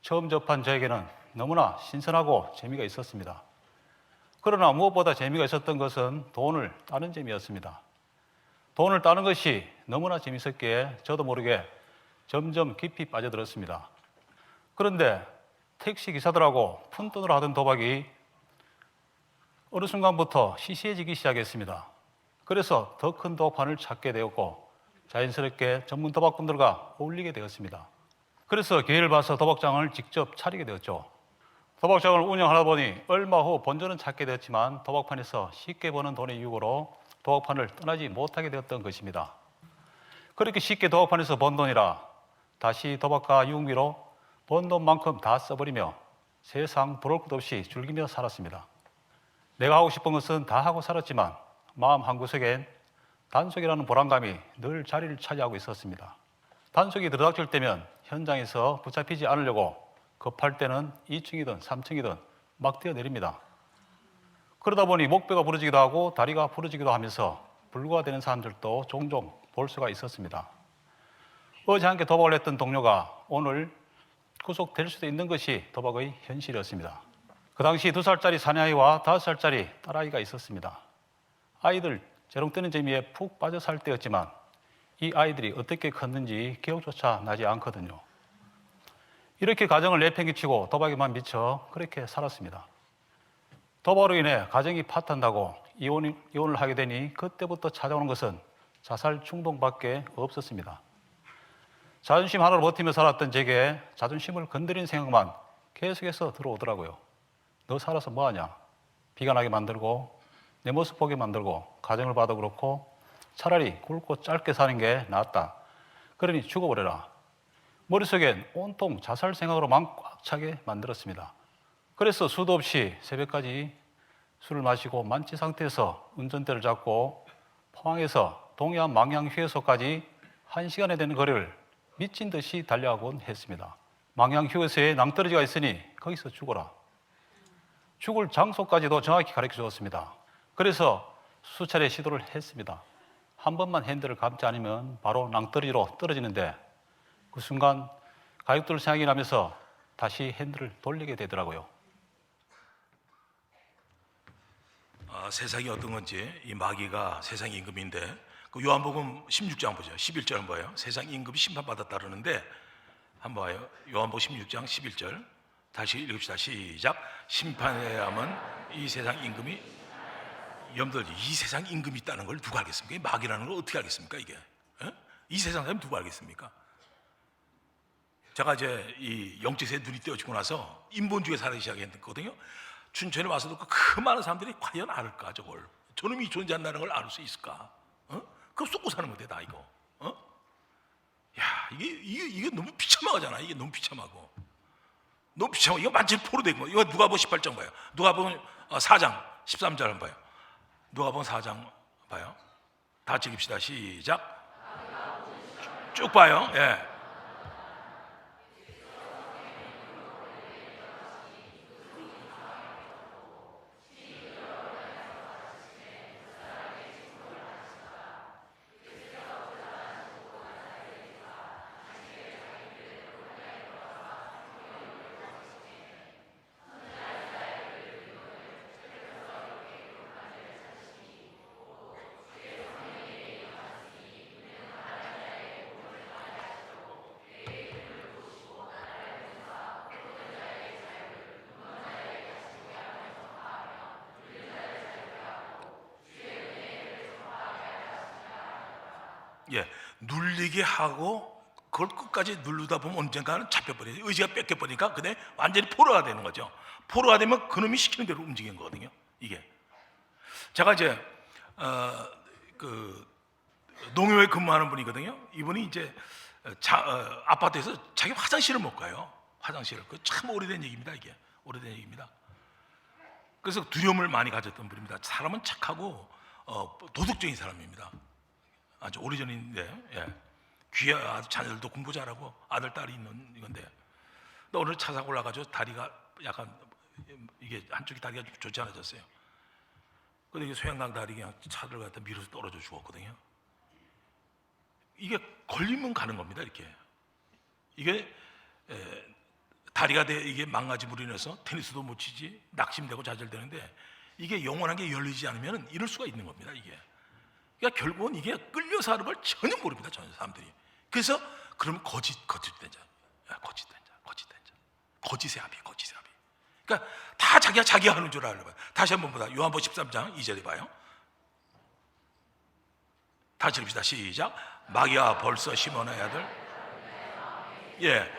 처음 접한 저에게는 너무나 신선하고 재미가 있었습니다. 그러나 무엇보다 재미가 있었던 것은 돈을 따는 재미였습니다. 돈을 따는 것이 너무나 재밌었기에 저도 모르게 점점 깊이 빠져들었습니다. 그런데 택시 기사들하고 푼돈으로 하던 도박이 어느 순간부터 시시해지기 시작했습니다. 그래서 더 큰 도박판을 찾게 되었고 자연스럽게 전문 도박꾼들과 어울리게 되었습니다. 그래서 기회를 봐서 도박장을 직접 차리게 되었죠. 도박장을 운영하다 보니 얼마 후 본전은 찾게 되었지만 도박판에서 쉽게 버는 돈의 유혹으로 도박판을 떠나지 못하게 되었던 것입니다. 그렇게 쉽게 도박판에서 번 돈이라 다시 도박과 유흥비로 번 돈만큼 다 써버리며 세상 부러울 것 없이 즐기며 살았습니다. 내가 하고 싶은 것은 다 하고 살았지만 마음 한구석엔 단속이라는 불안감이 늘 자리를 차지하고 있었습니다. 단속이 들이닥칠 때면 현장에서 붙잡히지 않으려고 급할 때는 2층이든 3층이든 막 뛰어내립니다. 그러다 보니 목뼈가 부러지기도 하고 다리가 부러지기도 하면서 불구가 되는 사람들도 종종 볼 수가 있었습니다. 어제 함께 도박을 했던 동료가 오늘 구속될 수도 있는 것이 도박의 현실이었습니다. 그 당시 2살짜리 사내아이와 5살짜리 딸아이가 있었습니다. 아이들 재롱 뜨는 재미에 푹 빠져 살 때였지만 이 아이들이 어떻게 컸는지 기억조차 나지 않거든요. 이렇게 가정을 내팽개치고 도박에만 미쳐 그렇게 살았습니다. 도박으로 인해 가정이 파탄나고 이혼을 하게 되니 그때부터 찾아오는 것은 자살 충동밖에 없었습니다. 자존심 하나로 버티며 살았던 제게 자존심을 건드린 생각만 계속해서 들어오더라고요. 너 살아서 뭐하냐? 비가 나게 만들고 내 모습 보게 만들고 가정을 봐도 그렇고 차라리 굵고 짧게 사는 게 낫다. 그러니 죽어버려라. 머릿속엔 온통 자살 생각으로만 꽉 차게 만들었습니다. 그래서 수도 없이 새벽까지 술을 마시고 만취 상태에서 운전대를 잡고 포항에서 동해안 망양 휴게소까지 1시간에 되는 거리를 미친 듯이 달려가곤 했습니다. 망양 휴게소에 낭떠러지가 있으니 거기서 죽어라. 죽을 장소까지도 정확히 가르쳐 주었습니다. 그래서 수차례 시도를 했습니다. 한 번만 핸들을 감지 않으면 바로 낭떠러지로 떨어지는데 그 순간 가족들 생각이 나면서 다시 핸들을 돌리게 되더라고요. 세상이 어떤 건지 이 마귀가 세상 임금인데 그 요한복음 16장 보죠. 11절은 뭐예요? 세상 임금이 심판받았다 그러는데 한번 봐요. 요한복음 16장 11절 다시 읽읍시다. 시작. 심판의 함은 이 세상 임금이 염두를 이 세상 임금이 있다는 걸 누가 알겠습니까? 이 마귀라는 걸 어떻게 알겠습니까? 이게 이 세상 사람 누가 알겠습니까? 제가 이제 이 영적세에 눈이 띄어지고 나서 인본주의에 살기 시작했거든요. 춘천에 와서도 그 많은 사람들이 과연 알을까 저걸? 저놈이 존재한다는 걸 알 수 있을까? 그거 쏟고 사는 건데 다 이거. 야 이게 너무 비참하잖아. 이게 너무 비참하고 너무 비참하고 이거 완전히 포로된 거. 이거 누가복음 18장 봐요. 누가복음 4장 13절 한번 봐요. 누가복음 4장 봐요. 다 같이 읽읍시다. 시작. 쭉 봐요. 예. 예, 눌리게 하고 그걸 끝까지 누르다 보면 언젠가는 잡혀버려요. 의지가 뺏겨버리니까 그냥 완전히 포로가 되는 거죠. 포로가 되면 그놈이 시키는 대로 움직이는 거거든요. 이게 제가 이제 그 농협에 근무하는 분이거든요. 이분이 이제 아파트에서 자기 화장실을 못 가요. 화장실을. 그 참 오래된 얘기입니다. 이게 오래된 얘기입니다. 그래서 두려움을 많이 가졌던 분입니다. 사람은 착하고 도덕적인 사람입니다. 아주 오래전인데, 예. 귀에 아주 자녀들도 공부 잘하고 아들 딸이 있는 이건데, 오늘 차 사고 올라가지고 다리가 약간 이게 한쪽이 다리가 좀 좋지 않아졌어요. 근데 이게 소양강 다리 그냥 차들 갖다 밀어서 떨어져 죽었거든요. 이게 걸리면 가는 겁니다. 이게 다리가 이게 망가짐으로 인해서 테니스도 못 치지, 낙심되고 좌절되는데 이게 영원한 게 열리지 않으면 이럴 수가 있는 겁니다. 이게. 그러니까 결국은 이게 끌려서 하는 걸 전혀 모릅니다. 전혀 사람들이. 그래서 그러면 거짓된 자, 거짓의 합이. 그러니까 다 자기가 하는 줄 알아요. 다시 한번 보다. 요한복음 13장 2절에 봐요. 다시 읽읍시다. 시작. 마귀야 벌써 시몬의 아들. 예,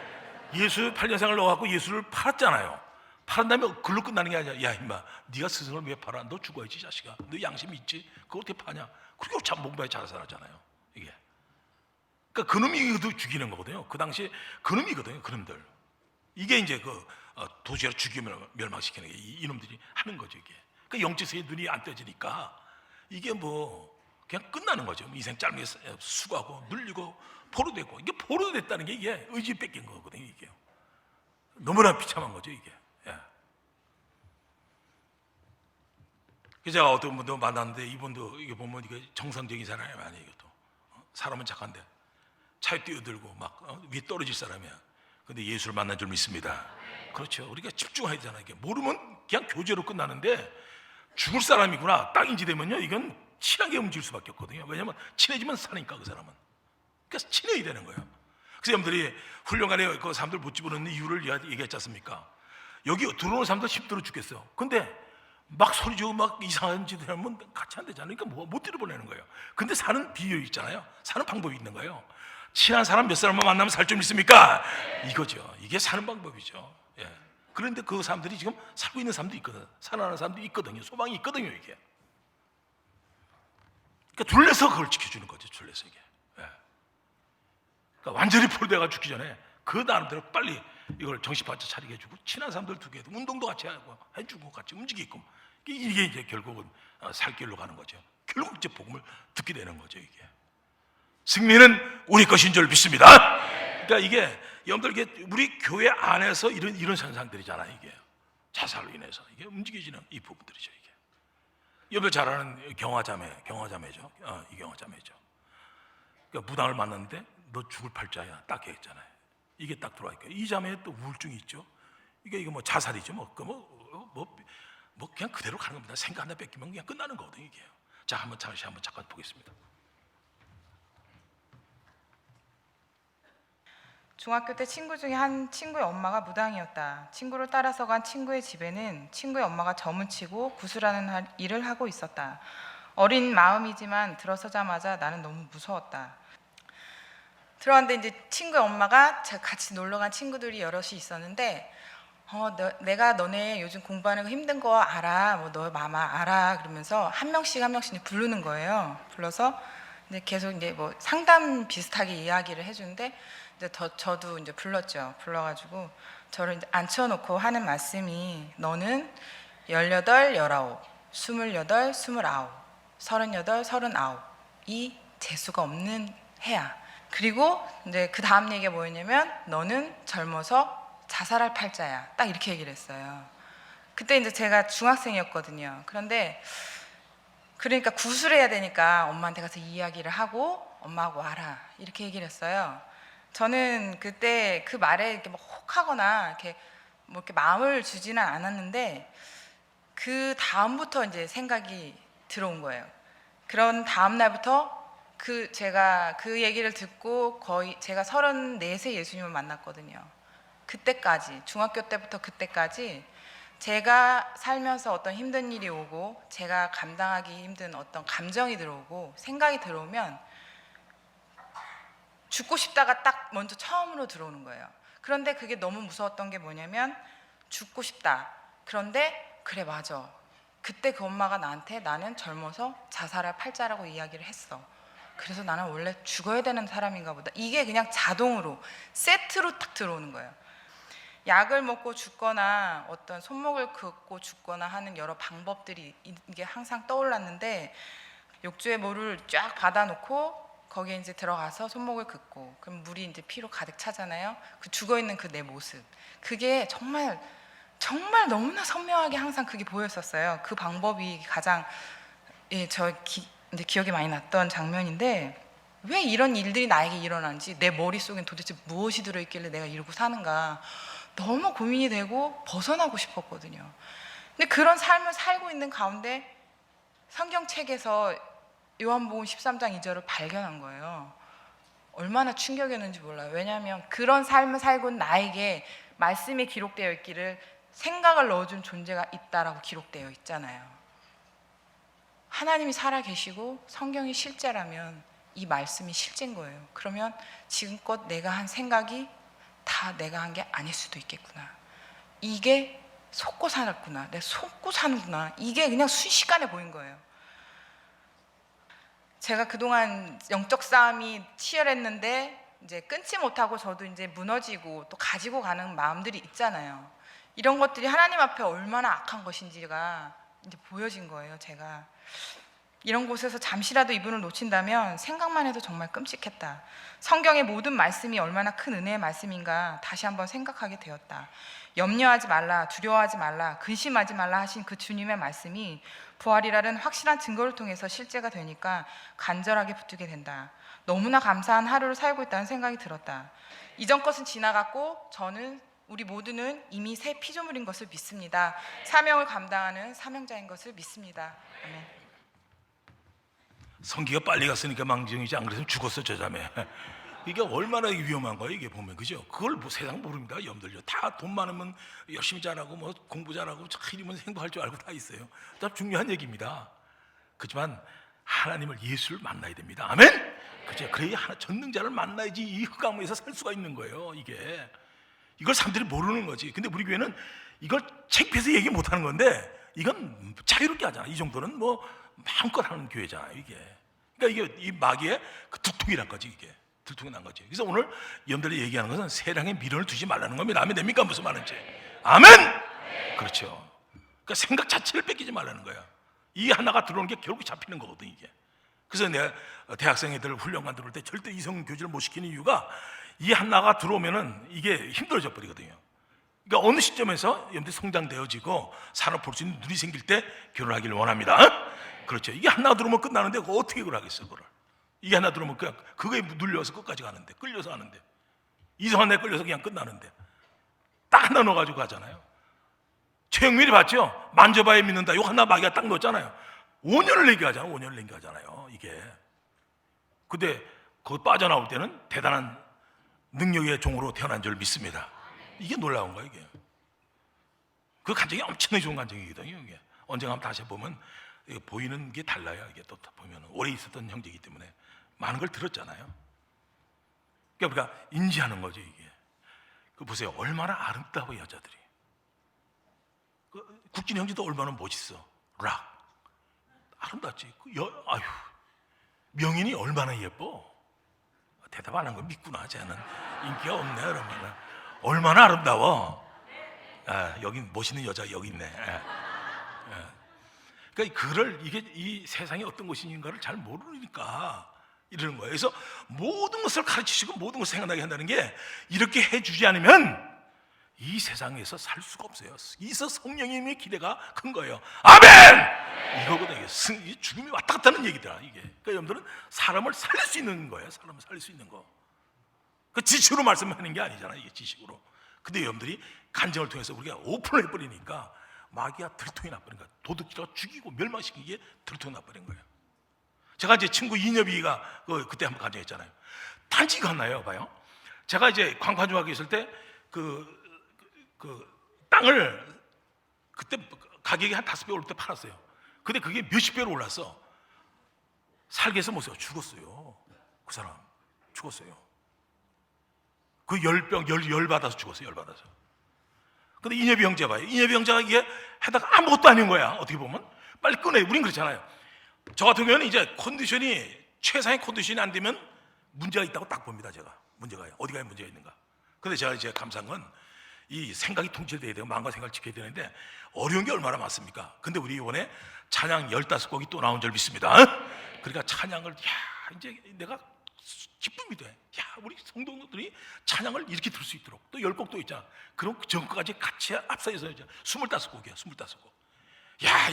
예수 8년생을 넣어갖고 예수를 팔았잖아요. 팔은 다음에 글로 끝나는 게 아니라 야 임마 네가 스승을 왜 팔아? 너 죽어야지 자식아. 너 양심 있지? 그거 어떻게 파냐? 그리고 참 몸매에 잘 살았잖아요. 이게. 그러니까 그놈이 죽이는 거거든요. 그 당시에 그놈이거든요. 그놈들. 이게 이제 그 도시를 죽이며 멸망시키는 게 이놈들이 하는 거죠. 이게. 그러니까 영적세에 눈이 안 떠지니까 이게 뭐 그냥 끝나는 거죠. 인생 짧게 수고하고 눌리고 포로되고 이게 포로됐다는 게 이게 의지 뺏긴 거거든요. 이게 너무나 비참한 거죠. 이게. 예. 제가 어떤 분도 만났는데 이분도 이게 보면 이게 정상적인 사람이 아니에요. 이것도 사람은 착한데 차에 뛰어들고 막 위에 떨어질 사람이야. 근데 예수를 만난 줄 믿습니다. 그렇죠. 우리가 집중해야 되잖아. 이게 모르면 그냥 교제로 끝나는데 죽을 사람이구나 딱 인지되면요 이건 친하게 움직일 수밖에 없거든요. 왜냐하면 친해지면 사니까 그 사람은. 그래서 친해야 되는 거예요. 그래서 여러분들이 훈련관에 그 사람들 못 집어넣는 이유를 얘기했지 않습니까? 여기 들어오는 사람들 힘들어 죽겠어요. 근데 막 소리 지르고 막 이상한 짓을 하면 같이 안 되잖아요. 그러니까 못 들어보내는 거예요. 근데 사는 비결이 있잖아요. 사는 방법이 있는 거예요. 친한 사람 몇 사람만 만나면 살 좀 있습니까? 이거죠. 이게 사는 방법이죠. 예. 그런데 그 사람들이 지금 살고 있는 사람도 있거든. 살아나는 사람도 있거든요. 소망이 있거든요. 이게. 그러니까 둘레서 그걸 지켜주는 거죠. 둘레서 이게. 예. 그러니까 완전히 포로돼가 죽기 전에 그 나름대로 빨리 이걸 정신 바짝 차리게 해주고 친한 사람들 두 개 운동도 같이 하고 해주고 같이 움직이고 이게 이제 결국은 살 길로 가는 거죠. 결국 이제 복음을 듣게 되는 거죠. 이게. 승리는 우리 것인 줄 믿습니다. 그러니까 이게 여러분들 이게 우리 교회 안에서 이런 현상들이잖아요. 이게 자살로 인해서 이게 움직여지는 이 부분들이죠. 이게 여러분들 잘 아는 경화자매죠. 이 경화자매죠. 그러니까 무당을 만났는데 너 죽을 팔자야 딱 했잖아요. 이게 딱 들어와니까 이 자매에 또 우울증이 있죠. 이게 뭐 자살이죠. 뭐 그냥 그대로 가는 겁니다. 생각 하나 뺏기면 그냥 끝나는 거거든요. 이게. 자, 한번 잠깐 보겠습니다. 중학교 때 친구 중에 한 친구의 엄마가 무당이었다. 친구를 따라서 간 친구의 집에는 친구의 엄마가 점을 치고 구슬하는 일을 하고 있었다. 어린 마음이지만 들어서자마자 나는 너무 무서웠다. 들어갔는데 이제 친구의 엄마가 제가 같이 놀러 간 친구들이 여럿이 있었는데 내가 너네 요즘 공부하는 거 힘든 거 알아. 뭐 너 마마 알아. 그러면서 한 명씩 부르는 거예요. 불러서 이제 계속 이제 뭐 상담 비슷하게 이야기를 해주는데 이제 저도 이제 불렀죠. 불러가지고 저를 이제 앉혀놓고 하는 말씀이 너는 18, 19, 28, 29, 38, 39 이 재수가 없는 해야. 그리고 이제 그 다음 얘기가 뭐였냐면 너는 젊어서 자살할 팔자야. 딱 이렇게 얘기를 했어요. 그때 이제 제가 중학생이었거든요. 그런데 그러니까 구술해야 되니까 엄마한테 가서 이야기를 하고 엄마하고 와라 이렇게 얘기를 했어요. 저는 그때 그 말에 이렇게 막 혹하거나 이렇게 뭐 이렇게 마음을 주지는 않았는데 그 다음부터 이제 생각이 들어온 거예요. 그런 다음 날부터 제가 그 얘기를 듣고 거의 제가 34세 예수님을 만났거든요. 그때까지 중학교 때부터 그때까지 제가 살면서 어떤 힘든 일이 오고 제가 감당하기 힘든 어떤 감정이 들어오고 생각이 들어오면 죽고 싶다가 딱 먼저 처음으로 들어오는 거예요. 그런데 그게 너무 무서웠던 게 뭐냐면 죽고 싶다. 그런데 그래 맞아. 그때 그 엄마가 나한테 나는 젊어서 자살할 팔자라고 이야기를 했어. 그래서 나는 원래 죽어야 되는 사람인가 보다. 이게 그냥 자동으로 세트로 딱 들어오는 거예요. 약을 먹고 죽거나 어떤 손목을 긋고 죽거나 하는 여러 방법들이 이게 항상 떠올랐는데 욕조에 물을 쫙 받아놓고 거기에 이제 들어가서 손목을 긋고 그럼 물이 이제 피로 가득 차잖아요. 그 죽어있는 그 내 모습 그게 정말 너무나 선명하게 항상 그게 보였었어요. 그 방법이 가장 이제 기억에 많이 났던 장면인데 왜 이런 일들이 나에게 일어나는지 내 머릿속엔 도대체 무엇이 들어있길래 내가 이러고 사는가 너무 고민이 되고 벗어나고 싶었거든요. 근데 그런 삶을 살고 있는 가운데 성경책에서 요한복음 13장 2절을 발견한 거예요. 얼마나 충격이었는지 몰라요. 왜냐하면 그런 삶을 살고 있는 나에게 말씀이 기록되어 있기를 생각을 넣어준 존재가 있다라고 기록되어 있잖아요. 하나님이 살아계시고 성경이 실제라면 이 말씀이 실제인 거예요. 그러면 지금껏 내가 한 생각이 다 내가 한 게 아닐 수도 있겠구나. 이게 속고 살았구나. 내가 속고 사는구나. 이게 그냥 순식간에 보인 거예요. 제가 그동안 영적 싸움이 치열했는데 이제 끊지 못하고 저도 이제 무너지고 또 가지고 가는 마음들이 있잖아요. 이런 것들이 하나님 앞에 얼마나 악한 것인지가 이제 보여진 거예요. 제가 이런 곳에서 잠시라도 이분을 놓친다면 생각만 해도 정말 끔찍했다. 성경의 모든 말씀이 얼마나 큰 은혜의 말씀인가 다시 한번 생각하게 되었다. 염려하지 말라, 두려워하지 말라, 근심하지 말라 하신 그 주님의 말씀이 부활이라는 확실한 증거를 통해서 실제가 되니까 간절하게 붙들게 된다. 너무나 감사한 하루를 살고 있다는 생각이 들었다. 이전 것은 지나갔고 우리 모두는 이미 새 피조물인 것을 믿습니다. 사명을 감당하는 사명자인 것을 믿습니다. 아멘. 성기가 빨리 갔으니까 망정이지 안 그랬으면 죽었어 저 자매. 이게 얼마나 위험한 거예요 이게 보면 그죠? 그걸 뭐 세상 모릅니다. 염들려 다 돈 많으면 열심히 잘하고 뭐 공부 잘하고 이러면 행복할 줄 알고 다 있어요. 참 중요한 얘기입니다. 그렇지만 하나님을 예수를 만나야 됩니다. 아멘. 그죠? 그래야 전능자를 만나야지 이 흑암에서 살 수가 있는 거예요. 이걸 사람들이 모르는 거지. 근데 우리 교회는 이걸 창피해서 얘기 못하는 건데 이건 자유롭게 하잖아. 이 정도는 뭐 마음껏 하는 교회잖아요. 이게. 그러니까 이게 이 마귀의 그 툭툭이란 거지 이게. 들통이 난 거지. 그래서 오늘 여러분들이 얘기하는 것은 세상에 미련을 두지 말라는 겁니다. 아멘 됩니까? 무슨 말인지. 아멘. 그렇죠. 그러니까 생각 자체를 뺏기지 말라는 거야. 이 하나가 들어오는 게 결국 잡히는 거거든 이게. 그래서 내가 대학생 애들 훈련관 들어올 때 절대 이성 교제를 못 시키는 이유가 이 하나가 들어오면은 이게 힘들어져 버리거든요. 그러니까 어느 시점에서 여러분들 성장되어지고 산업 볼 수 있는 눈이 생길 때 결혼하기를 원합니다. 그렇죠. 이게 하나 들어오면 끝나는데 그거 어떻게 그걸 하겠어 그걸. 이게 하나 들어오면 그냥 그거에 눌려서 끝까지 가는데 끌려서 하는데 이성한 애 끌려서 그냥 끝나는데 딱 하나 넣어가지고 가잖아요. 최영민이 봤죠? 만져봐야 믿는다. 이거 하나 마귀가 딱 넣었잖아요. 5년을 얘기하잖아요. 5년을 얘기하잖아요. 이게. 근데 거기 빠져나올 때는 대단한 능력의 종으로 태어난 줄 믿습니다. 이게 놀라운 거예요. 이게. 그 간증이 엄청나게 좋은 간증이거든요. 이게. 언젠가 한번 다시 보면 보이는 게 달라요. 이게 또 보면 오래 있었던 형제이기 때문에 많은 걸 들었잖아요. 그러니까 인지하는 거죠 이게. 그 보세요, 얼마나 아름다워 여자들이. 그 국진 형제도 얼마나 멋있어. 락 아름답지. 아유, 명인이 얼마나 예뻐. 대답 안 한 거 믿구나. 쟤는 인기가 없네. 그러면 얼마나 아름다워. 아, 여기 멋있는 여자 여기 있네. 그러니까 이게 이 세상이 어떤 것인가를 잘 모르니까 이러는 거예요. 그래서 모든 것을 가르치시고 모든 것을 생각나게 한다는 게 이렇게 해주지 않으면 이 세상에서 살 수가 없어요. 이서 성령님의 기대가 큰 거예요. 아멘! 이거거든요. 이게 죽음이 왔다 갔다 하는 얘기다. 이게. 그러니까 여러분들은 사람을 살릴 수 있는 거예요. 사람을 살릴 수 있는 거. 그 지식으로 말씀하는 게 아니잖아. 이게 지식으로. 근데 여러분들이 간증을 통해서 우리가 오픈을 해버리니까 마귀가 들통이 나버린 거야. 도둑질하고 죽이고 멸망시키기에 들통이 나버린 거예요. 제가 이제 친구 이녀비가 그때 한번 간증했잖아요. 단지가 하나요, 봐요. 제가 이제 광파중학교 있을 때 그 땅을 그때 가격이 한 5배 오를 때 팔았어요. 근데 그게 몇십 배로 올랐어. 살게 해서 못해요. 죽었어요. 그 사람 죽었어요. 그 열 받아서 죽었어요. 열 받아서. 근데 이녀비 형제 봐요. 이녀비 형제가 이게 하다가 아무것도 아닌 거야. 어떻게 보면 빨리 꺼내. 우린 그렇잖아요. 저 같은 경우는 이제 컨디션이 최상의 컨디션이 안 되면 문제가 있다고 딱 봅니다. 제가 문제가 어디가 문제가 있는가. 근데 제가 이제 감사한 건 이 생각이 통제돼야 되고 마음과 생각을 지켜야 되는데 어려운 게 얼마나 많습니까? 근데 우리 이번에 찬양 15곡이 또 나온 줄 믿습니다. 그러니까 찬양을 이제 내가 기쁨이 돼. 우리 성도들이 찬양을 이렇게 들을 수 있도록 또 10곡도 있잖아. 그럼 그 전까지 같이 앞서서 이제 25곡이야. 25곡.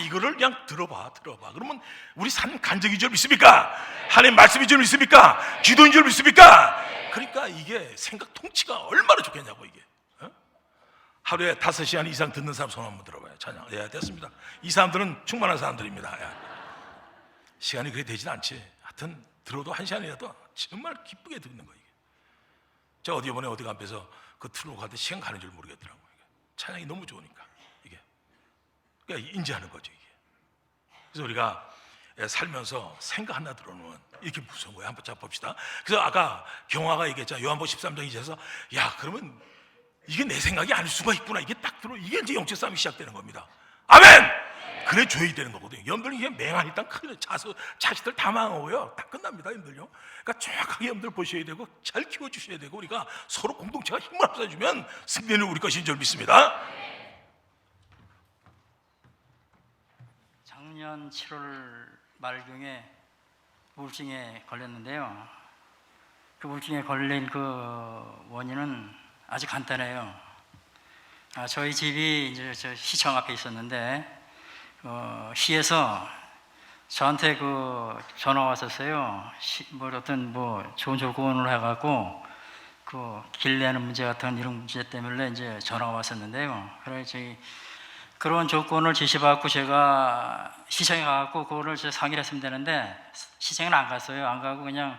이거를 그냥 들어봐. 그러면 우리 삶 간증인 줄 믿습니까? 하나님 말씀인 줄 믿습니까? 기도인 줄 믿습니까? 그러니까 이게 생각 통치가 얼마나 좋겠냐고 이게. 하루에 5시간 이상 듣는 사람 손 한번 들어봐요. 찬양. 됐습니다. 이 사람들은 충만한 사람들입니다. 시간이 그렇게 되진 않지. 하여튼 들어도 1시간이라도 정말 기쁘게 듣는 거예요. 제가 이번에 어디 앞에서 그 틀로 갈 때 시간 가는 줄 모르겠더라고요. 찬양이 너무 좋으니까 이게. 그러니까 인지하는 거죠 이게. 그래서 우리가 살면서 생각 하나 들어놓으면 이렇게 무서운 거예요. 한번 봅시다. 그래서 아까 경화가 얘기했잖아요. 요한복음 13장 2절에서 그러면 이게 내 생각이 아닐 수가 있구나. 이게 딱 들어. 이게 이제 영적 싸움이 시작되는 겁니다. 아멘! 그래 줘야 되는 거거든요. 여러분들 이게 맹한 일단 큰일 자식들 다 망하고요. 다 끝납니다. 여러분들요. 그러니까 정확하게 여러분들 보셔야 되고 잘 키워주셔야 되고 우리가 서로 공동체가 힘을 합쳐주면 승리는 우리 것인 줄 믿습니다. 작년 7월 말경에 우울증에 걸렸는데요. 그 우울증에 걸린 그 원인은 아주 간단해요. 저희 집이 이제 저 시청 앞에 있었는데 시에서 저한테 그 전화 왔었어요. 어떤 좋은 조건을 해갖고 그 길 내는 문제 같은 이런 문제 때문에 이제 전화가 왔었는데요. 그래서 그런 조건을 지시받고 제가 시청에 가갖고 그거를 상의를 했으면 되는데 시청에는 안 갔어요. 안 가고 그냥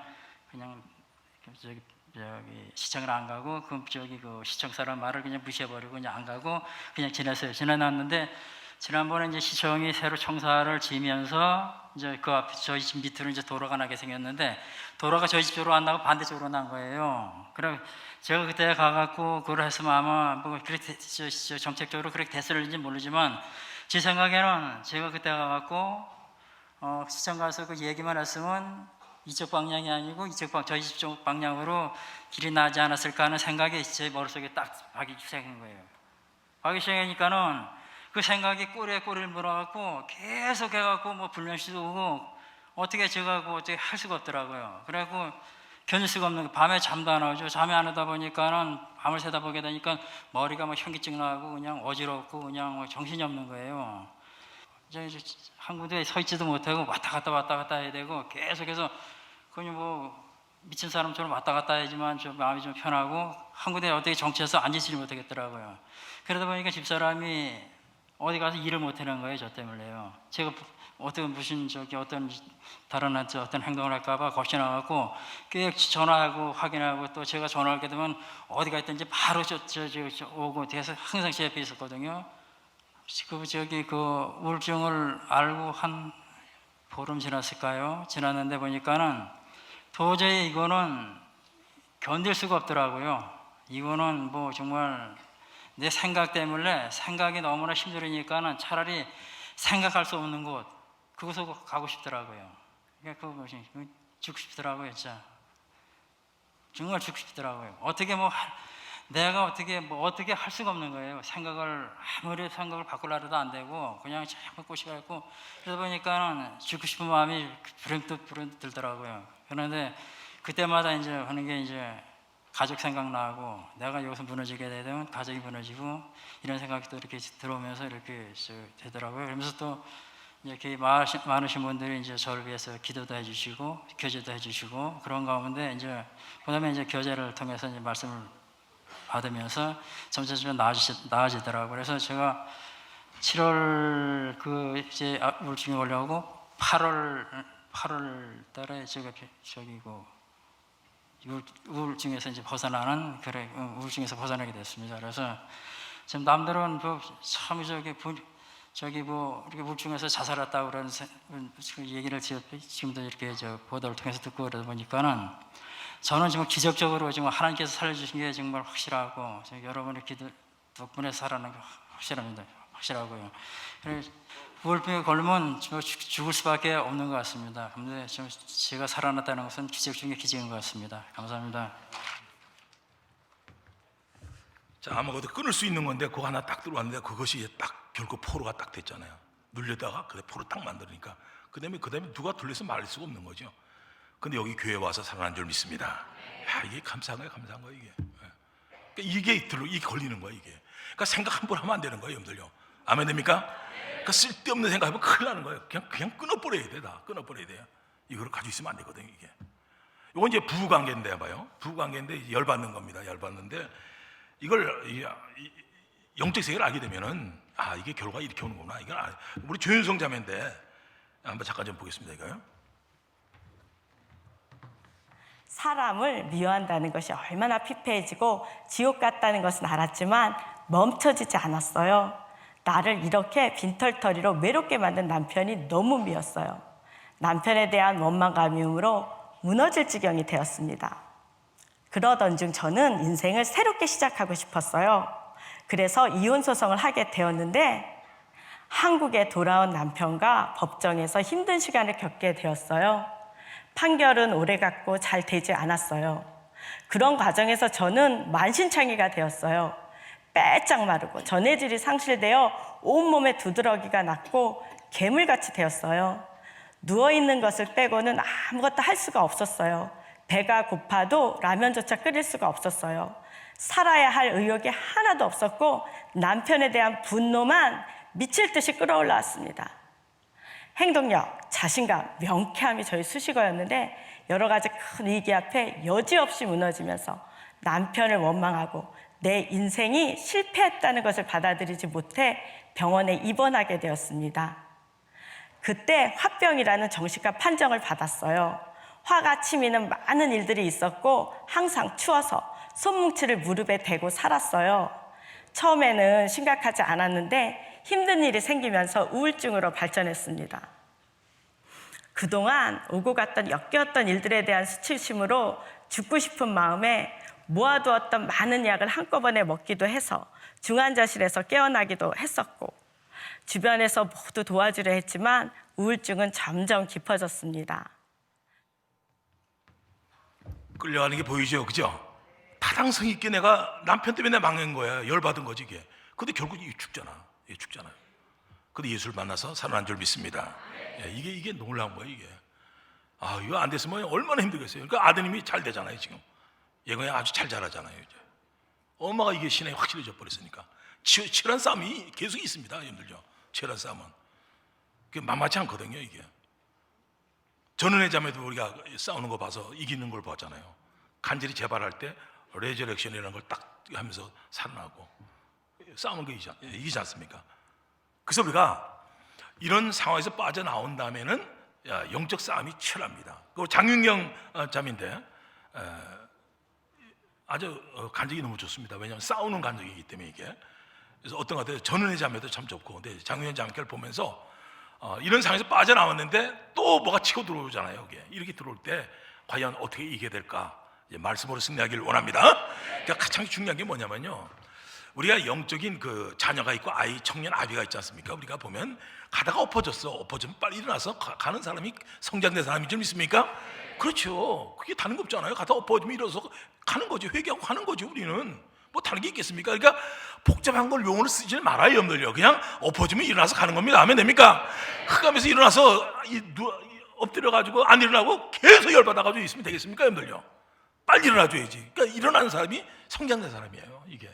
저기 시청을 안 가고 그 시청 사람 말을 그냥 무시해버리고 그냥 안 가고 그냥 지나놨는데 지난번에 이제 시청이 새로 청사를 지면서 이제 그 앞에 저희 집 밑으로 이제 도로가 나게 생겼는데 도로가 저희 집 쪽으로 안 나고 반대쪽으로 난 거예요. 그래 제가 그때 가갖고 그걸 했으면 아마 그렇게 정책적으로 그렇게 됐을지 모르지만 제 생각에는 제가 그때 가갖고 시청 가서 그 얘기만 했으면 이쪽 방향이 아니고 저희 집 쪽 방향으로 길이 나지 않았을까 하는 생각이 제 머릿속에 딱 박기 시작한 거예요. 박기 시작하니까는 그 생각이 꼬리에 꼬리를 물어갖고 계속 해갖고 불면시도 오고 어떻게 제가 어떻게 할 수가 없더라고요. 그래갖고 견딜 수가 없는 거. 밤에 잠도 안 오죠. 잠이 안 오다 보니까는 밤을 새다 보게 되니까 머리가 현기증 나고 그냥 어지럽고 그냥 정신이 없는 거예요. 이제 한 군데 서 있지도 못하고 왔다 갔다 해야 되고 계속해서 그냥 미친 사람처럼 왔다 갔다 해야지만 좀 마음이 좀 편하고 한 군데 어떻게 정치해서 앉으지 못하겠더라고요. 그러다 보니까 집사람이 어디 가서 일을 못하는 거예요. 저 때문에요. 제가 어떤 다른 어떤 행동을 할까봐 겁이 나갖고 꽤 전화하고 확인하고 또 제가 전화하게 되면 어디가 있든지 바로 오고 돼서 항상 제 옆에 있었거든요. 그 우울증을 알고 한 보름 지났을까요? 지났는데 보니까는 도저히 이거는 견딜 수가 없더라고요. 이거는 뭐 정말 내 생각 때문에 생각이 너무나 힘들으니까는 차라리 생각할 수 없는 곳 그곳으로 가고 싶더라고요. 그러니까 그거 뭐지 죽고 싶더라고요, 진짜. 정말 죽고 싶더라고요. 어떻게 뭐 내가 어떻게 할 수가 없는 거예요. 아무리 생각을 바꾸려도 안 되고 그냥 자꾸 꼬시갖고 그러다 보니까는 죽고 싶은 마음이 불현듯 들더라고요. 그런데 그때마다 이제 하는 게 이제 가족 생각나고 내가 여기서 무너지게 되면 가족이 무너지고 이런 생각이 또 이렇게 들어오면서 이렇게 되더라고요. 그러면서 또 이렇게 많으신 분들이 이제 저를 위해서 기도도 해주시고 교제도 해주시고 그런 가운데 이제 그다음에 이제 교제를 통해서 이제 말씀을 받으면서 점점 나아지더라고요. 그래서 제가 7월 그 이제 우울증에 걸려고 8월 달에 제가 우울증에서 이제 우울증에서 벗어나게 됐습니다. 그래서 지금 남들은 참 이렇게 우울증에서 자살했다고 그런 얘기를 지금도 이렇게 보도를 통해서 듣고 그러다 보니까는 저는 정말 기적적으로 지금 하나님께서 살려주신 게 정말 확실하고 여러분의 기도 덕분에 살아난 게 확실하고요. 우울증에 걸리면 죽을 수밖에 없는 것 같습니다. 그런데 제가 살아났다는 것은 기적 중에 기적인 것 같습니다. 감사합니다. 자, 아무것도 끊을 수 있는 건데 그거 하나 딱 들어왔는데 그것이 딱 결국 포로가 딱 됐잖아요. 눌렸다가 그래 포로 딱 만드니까 그다음에 누가 둘러서 말릴 수가 없는 거죠. 근데 여기 교회 와서 살아난 줄 믿습니다. 야, 이게 감사한 거예요, 이게. 그러니까 이게 걸리는 거야, 이게. 그러니까 생각 함부로 하면 안 되는 거예요, 여러분들요. 아멘 됩니까? 그러니까 쓸데없는 생각하면 큰일 나는 거예요. 그냥 끊어버려야 돼, 다 끊어버려야 돼요. 이거를 가지고 있으면 안 되거든요, 이게. 이건 이제 부부관계인데 봐요. 부부관계인데 열받는 겁니다. 열받는데 이걸 영적 세계를 알게 되면은 이게 결과가 이렇게 오는구나. 이걸 우리 조윤성 자매인데 한번 잠깐 좀 보겠습니다, 이거요. 사람을 미워한다는 것이 얼마나 피폐해지고 지옥 같다는 것은 알았지만 멈춰지지 않았어요. 나를 이렇게 빈털터리로 외롭게 만든 남편이 너무 미웠어요. 남편에 대한 원망과 미움으로 무너질 지경이 되었습니다. 그러던 중 저는 인생을 새롭게 시작하고 싶었어요. 그래서 이혼 소송을 하게 되었는데 한국에 돌아온 남편과 법정에서 힘든 시간을 겪게 되었어요. 판결은 오래갔고 잘 되지 않았어요. 그런 과정에서 저는 만신창이가 되었어요. 빼짝 마르고 전해질이 상실되어 온몸에 두드러기가 났고 괴물같이 되었어요. 누워있는 것을 빼고는 아무것도 할 수가 없었어요. 배가 고파도 라면조차 끓일 수가 없었어요. 살아야 할 의욕이 하나도 없었고 남편에 대한 분노만 미칠 듯이 끌어올라왔습니다. 행동력, 자신감, 명쾌함이 저희 수식어였는데 여러 가지 큰 위기 앞에 여지없이 무너지면서 남편을 원망하고 내 인생이 실패했다는 것을 받아들이지 못해 병원에 입원하게 되었습니다. 그때 화병이라는 정식과 판정을 받았어요. 화가 치미는 많은 일들이 있었고 항상 추워서 손뭉치를 무릎에 대고 살았어요. 처음에는 심각하지 않았는데 힘든 일이 생기면서 우울증으로 발전했습니다. 그동안 오고 갔던 역겨웠던 일들에 대한 수치심으로 죽고 싶은 마음에 모아두었던 많은 약을 한꺼번에 먹기도 해서 중환자실에서 깨어나기도 했었고 주변에서 모두 도와주려 했지만 우울증은 점점 깊어졌습니다. 끌려가는 게 보이죠, 그죠? 타당성 있게 내가 남편 때문에 망한 거야. 열받은 거지 이게. 근데 결국 이게 죽잖아요. 근데 예수를 만나서 살아난 줄 믿습니다. 이게 놀라운 거예요, 이게. 이거 안 됐으면 얼마나 힘들겠어요. 그러니까 아드님이 잘 되잖아요, 지금. 얘가 아주 잘 자라잖아요, 이제. 엄마가 이게 신앙이 확실히 져버렸으니까. 치열한 싸움이 계속 있습니다, 여러분들요. 치열한 싸움은. 그게 만만치 않거든요, 이게. 전원의 자매도 우리가 싸우는 거 봐서 이기는 걸 봤잖아요. 간절히 재발할 때 레저렉션이라는 걸 딱 하면서 살아나고 싸우는 거 이기지 않습니까? 그래서 우리가 이런 상황에서 빠져나온 다음에는 영적 싸움이 치열합니다. 그 장윤경 자매인데 아주 간증이 너무 좋습니다. 왜냐하면 싸우는 간증이기 때문에 이게. 그래서 어떤 것 같아요? 전은의 자매도 참 좋고, 근데 장윤경 자매를 보면서 이런 상황에서 빠져나왔는데 또 뭐가 치고 들어오잖아요. 이게. 이렇게 들어올 때 과연 어떻게 이겨야 될까? 이제 말씀으로 승리하기를 원합니다. 그러니까 가장 중요한 게 뭐냐면요, 우리가 영적인 그 자녀가 있고 아이, 청년, 아비가 있지 않습니까? 우리가 보면 가다가 엎어지면 빨리 일어나서 가는 사람이 성장된 사람인 줄 믿습니까? 그렇죠. 그게 다른 거 없잖아요. 가다 엎어지면 일어서 가는 거지, 회개하고 가는 거지. 우리는 뭐 다른 게 있겠습니까? 그러니까 복잡한 걸 용어를 쓰지 말아요, 여러분들요. 그냥 엎어지면 일어나서 가는 겁니다. 하면 됩니까? 흑암에서 일어나서 엎드려가지고 안 일어나고 계속 열받아가지고 있으면 되겠습니까, 여러분들요? 빨리 일어나줘야지. 그러니까 일어나는 사람이 성장된 사람이에요, 이게.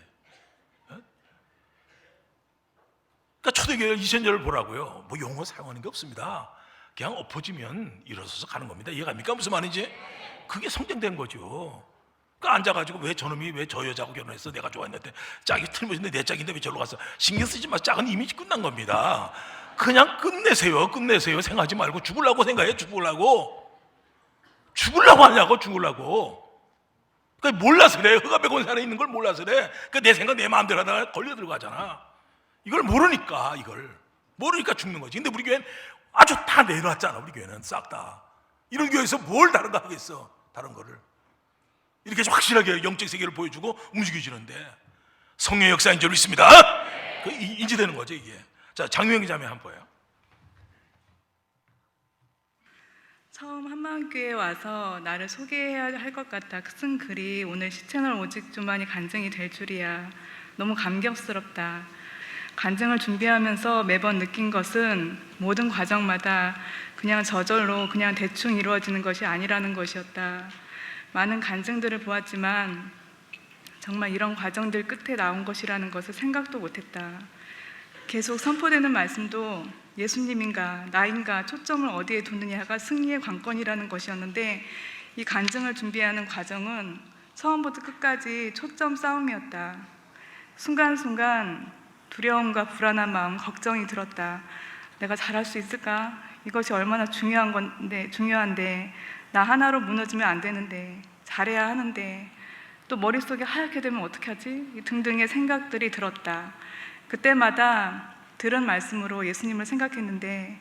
그러니까 초대교회 2000년을 보라고요. 뭐 용어 사용하는 게 없습니다. 그냥 엎어지면 일어서서 가는 겁니다. 이해갑니까? 무슨 말인지? 그게 성장된 거죠. 그러니까 앉아가지고 왜 저놈이 왜 저 여자하고 결혼했어? 내가 좋아했는데 짝이 틀림없는데 내 짝인데 왜 저로 갔어? 신경 쓰지 마. 짝은 이미 끝난 겁니다. 그냥 끝내세요. 생각하지 말고 죽으려고 생각해. 죽으려고 하냐고. 그러니까 몰라서 그래. 흑암의 권세 안에 있는 걸 몰라서 그래. 그러니까 내 생각 내 마음대로 하다가 걸려 들어가잖아. 이걸 모르니까 죽는 거지. 근데 우리 교회는 아주 다 내놨잖아. 우리 교회는 싹 다. 이런 교회에서 뭘 다른 거 하겠어? 다른 거를 이렇게 확실하게 영적 세계를 보여주고 움직여주는데 성령의 역사인 줄 믿습니다. 그 인지되는 거죠, 이게. 자, 장유영 자매 한번 보여요. 처음 한마음교회에 와서 나를 소개해야 할 것 같아 쓴 글이 오늘 시채널 오직 주만이 간증이 될 줄이야. 너무 감격스럽다. 간증을 준비하면서 매번 느낀 것은 모든 과정마다 그냥 저절로 그냥 대충 이루어지는 것이 아니라는 것이었다. 많은 간증들을 보았지만 정말 이런 과정들 끝에 나온 것이라는 것을 생각도 못했다. 계속 선포되는 말씀도 예수님인가 나인가 초점을 어디에 두느냐가 승리의 관건이라는 것이었는데 이 간증을 준비하는 과정은 처음부터 끝까지 초점 싸움이었다. 순간순간 두려움과 불안한 마음, 걱정이 들었다. 내가 잘할 수 있을까? 이것이 얼마나 중요한데 나 하나로 무너지면 안 되는데 잘해야 하는데 또 머릿속에 하얗게 되면 어떻게 하지? 등등의 생각들이 들었다. 그때마다 들은 말씀으로 예수님을 생각했는데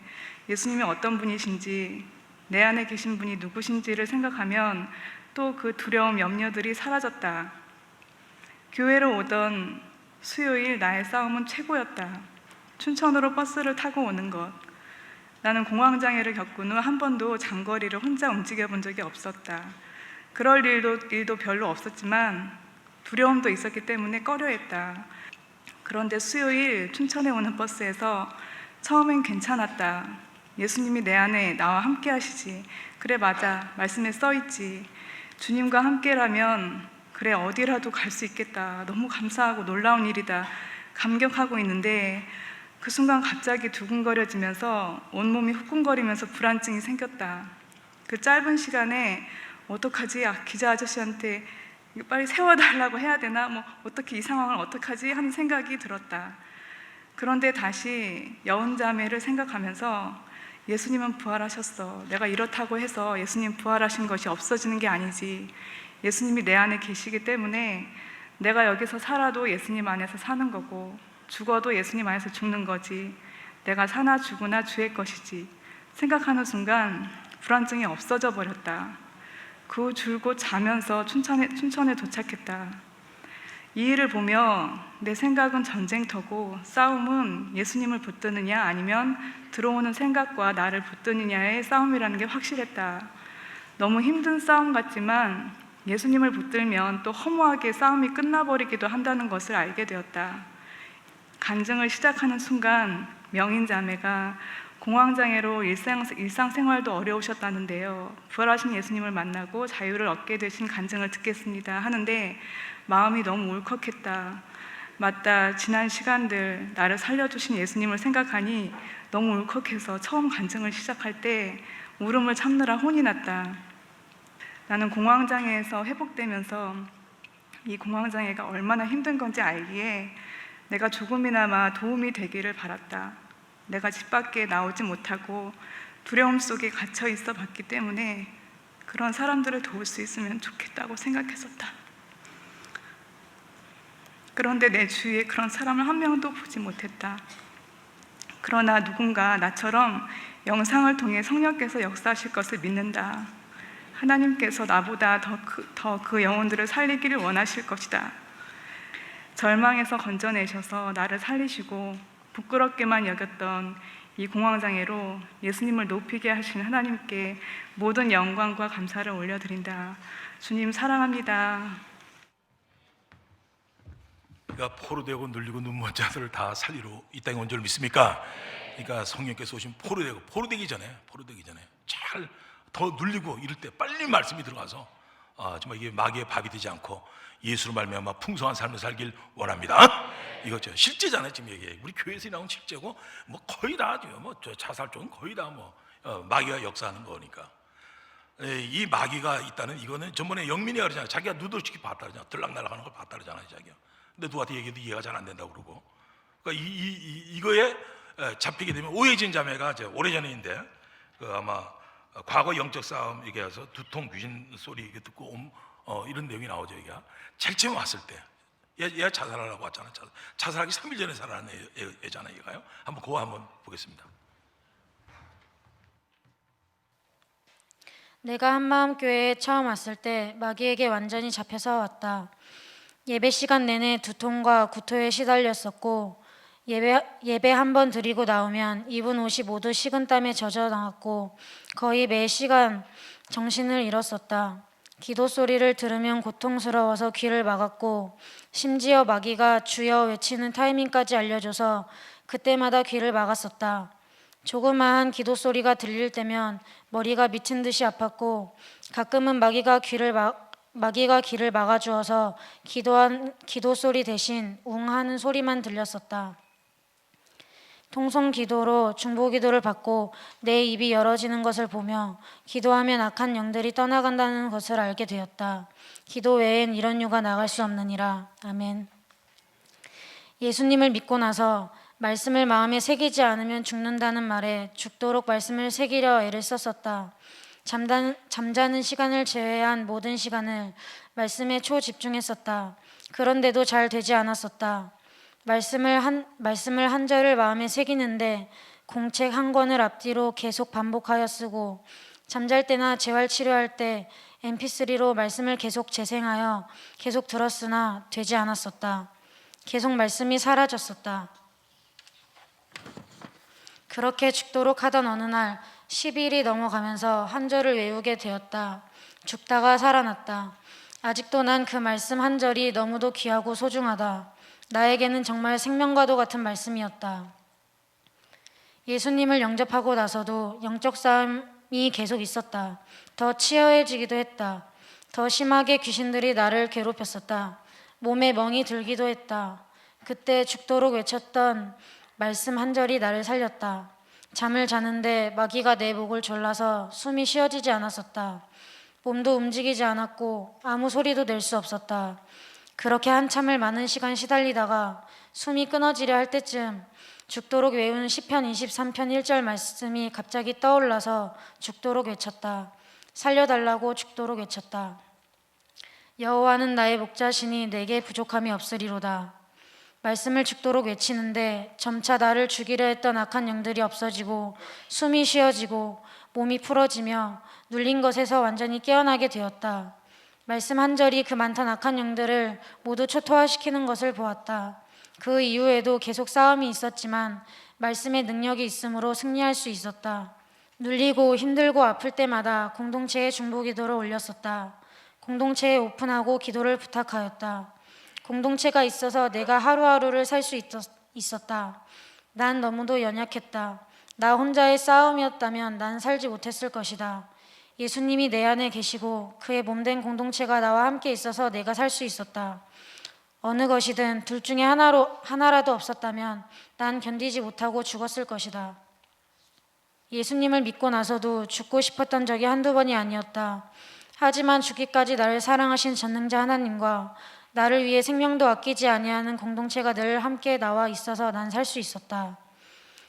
예수님이 어떤 분이신지 내 안에 계신 분이 누구신지를 생각하면 또 그 두려움, 염려들이 사라졌다. 교회로 오던 수요일 나의 싸움은 최고였다. 춘천으로 버스를 타고 오는 것. 나는 공황장애를 겪은 후 한 번도 장거리를 혼자 움직여 본 적이 없었다. 그럴 일도 별로 없었지만 두려움도 있었기 때문에 꺼려했다. 그런데 수요일 춘천에 오는 버스에서 처음엔 괜찮았다. 예수님이 내 안에 나와 함께 하시지. 그래 맞아. 말씀에 써있지. 주님과 함께라면 그래 어디라도 갈 수 있겠다. 너무 감사하고 놀라운 일이다. 감격하고 있는데 그 순간 갑자기 두근거려지면서 온몸이 후끈거리면서 불안증이 생겼다. 그 짧은 시간에 어떡하지? 기자 아저씨한테 이거 빨리 세워달라고 해야 되나? 어떻게 이 상황을 어떡하지? 하는 생각이 들었다. 그런데 다시 여운자매를 생각하면서 예수님은 부활하셨어. 내가 이렇다고 해서 예수님 부활하신 것이 없어지는 게 아니지. 예수님이 내 안에 계시기 때문에 내가 여기서 살아도 예수님 안에서 사는 거고 죽어도 예수님 안에서 죽는 거지. 내가 사나 죽으나 주의 것이지. 생각하는 순간 불안증이 없어져 버렸다. 그 후 줄곧 자면서 춘천에 도착했다. 이 일을 보며 내 생각은 전쟁터고 싸움은 예수님을 붙드느냐 아니면 들어오는 생각과 나를 붙드느냐의 싸움이라는 게 확실했다. 너무 힘든 싸움 같지만 예수님을 붙들면 또 허무하게 싸움이 끝나버리기도 한다는 것을 알게 되었다. 간증을 시작하는 순간 명인자매가 공황장애로 일상생활도 어려우셨다는데요. 부활하신 예수님을 만나고 자유를 얻게 되신 간증을 듣겠습니다 하는데 마음이 너무 울컥했다. 맞다. 지난 시간들 나를 살려주신 예수님을 생각하니 너무 울컥해서 처음 간증을 시작할 때 울음을 참느라 혼이 났다. 나는 공황장애에서 회복되면서 이 공황장애가 얼마나 힘든 건지 알기에 내가 조금이나마 도움이 되기를 바랐다. 내가 집 밖에 나오지 못하고 두려움 속에 갇혀 있어 봤기 때문에 그런 사람들을 도울 수 있으면 좋겠다고 생각했었다. 그런데 내 주위에 그런 사람을 한 명도 보지 못했다. 그러나 누군가 나처럼 영상을 통해 성령께서 역사하실 것을 믿는다. 하나님께서 나보다 더 그 영혼들을 살리기를 원하실 것이다. 절망에서 건져내셔서 나를 살리시고 부끄럽게만 여겼던 이 공황장애로 예수님을 높이게 하신 하나님께 모든 영광과 감사를 올려드린다. 주님 사랑합니다. 그러니까 포로되고 눌리고 눈먼 자들을 다 살리러 이 땅에 온 줄 믿습니까? 그러니까 성령께서 오시면 포로되기 전에 잘 더 눌리고 이럴 때 빨리 말씀이 들어가서 정말 이게 마귀의 밥이 되지 않고 예수로 말미암아 풍성한 삶을 살길 원합니다. 이거죠. 실제잖아요. 지금 얘기해. 우리 교회에서 나온 실제고 뭐 거의 다죠. 뭐 자살 쪽은 거의 다 뭐 마귀가 역사하는 거니까. 이 마귀가 있다는 이거는 전번에 영민이가 그러잖아요. 자기가 누더시키 봤다 그러잖아요. 들락날락하는 걸 봤다 그러잖아요. 자기가. 근데 누구한테 얘기해도 이해가 잘 안 된다고 그러고. 그러니까 이거에 잡히게 되면 오해진 자매가 이제 오래전에인데 아마 과거 영적 싸움 얘기해서 두통 귀신 소리 듣고 이런 내용이 나오죠. 이게 제일 처음 왔을 때 얘가 자살하려고 왔잖아. 자살하기 3일 전에 살아난 애잖아. 얘가요. 그거 한번 보겠습니다. 내가 한마음교회에 처음 왔을 때 마귀에게 완전히 잡혀서 왔다. 예배 시간 내내 두통과 구토에 시달렸었고 예배 한 번 드리고 나오면 입은 옷이 모두 식은땀에 젖어 나왔고 거의 매 시간 정신을 잃었었다. 기도 소리를 들으면 고통스러워서 귀를 막았고 심지어 마귀가 주여 외치는 타이밍까지 알려줘서 그때마다 귀를 막았었다. 조그마한 기도 소리가 들릴 때면 머리가 미친 듯이 아팠고 가끔은 마귀가 귀를 막아주어서 기도 소리 대신 웅 하는 소리만 들렸었다. 통성 기도로 중보 기도를 받고 내 입이 열어지는 것을 보며 기도하면 악한 영들이 떠나간다는 것을 알게 되었다. 기도 외엔 이런 유가 나갈 수 없느니라. 아멘. 예수님을 믿고 나서 말씀을 마음에 새기지 않으면 죽는다는 말에 죽도록 말씀을 새기려 애를 썼었다. 잠자는 시간을 제외한 모든 시간을 말씀에 초집중했었다. 그런데도 잘 되지 않았었다. 말씀을 한 절을 마음에 새기는데 공책 한 권을 앞뒤로 계속 반복하여 쓰고 잠잘 때나 재활 치료할 때 mp3로 말씀을 계속 재생하여 계속 들었으나 되지 않았었다. 계속 말씀이 사라졌었다. 그렇게 죽도록 하던 어느 날 10일이 넘어가면서 한 절을 외우게 되었다. 죽다가 살아났다. 아직도 난 그 말씀 한 절이 너무도 귀하고 소중하다. 나에게는 정말 생명과도 같은 말씀이었다. 예수님을 영접하고 나서도 영적 싸움이 계속 있었다. 더 치열해지기도 했다. 더 심하게 귀신들이 나를 괴롭혔었다. 몸에 멍이 들기도 했다. 그때 죽도록 외쳤던 말씀 한 절이 나를 살렸다. 잠을 자는데 마귀가 내 목을 졸라서 숨이 쉬어지지 않았었다. 몸도 움직이지 않았고 아무 소리도 낼 수 없었다. 그렇게 한참을 많은 시간 시달리다가 숨이 끊어지려 할 때쯤 죽도록 외운 시편 23편 1절 말씀이 갑자기 떠올라서 죽도록 외쳤다. 살려달라고 죽도록 외쳤다. 여호와는 나의 목자시니 내게 부족함이 없으리로다. 말씀을 죽도록 외치는데 점차 나를 죽이려 했던 악한 영들이 없어지고 숨이 쉬어지고 몸이 풀어지며 눌린 것에서 완전히 깨어나게 되었다. 말씀 한 절이 그 많던 악한 영들을 모두 초토화시키는 것을 보았다. 그 이후에도 계속 싸움이 있었지만 말씀의 능력이 있으므로 승리할 수 있었다. 눌리고 힘들고 아플 때마다 공동체에 중보기도를 올렸었다. 공동체에 오픈하고 기도를 부탁하였다. 공동체가 있어서 내가 하루하루를 살 수 있었다. 난 너무도 연약했다. 나 혼자의 싸움이었다면 난 살지 못했을 것이다. 예수님이 내 안에 계시고 그의 몸된 공동체가 나와 함께 있어서 내가 살 수 있었다. 어느 것이든 둘 중에 하나라도 없었다면 난 견디지 못하고 죽었을 것이다. 예수님을 믿고 나서도 죽고 싶었던 적이 한두 번이 아니었다. 하지만 죽기까지 나를 사랑하신 전능자 하나님과 나를 위해 생명도 아끼지 아니하는 공동체가 늘 함께 나와 있어서 난 살 수 있었다.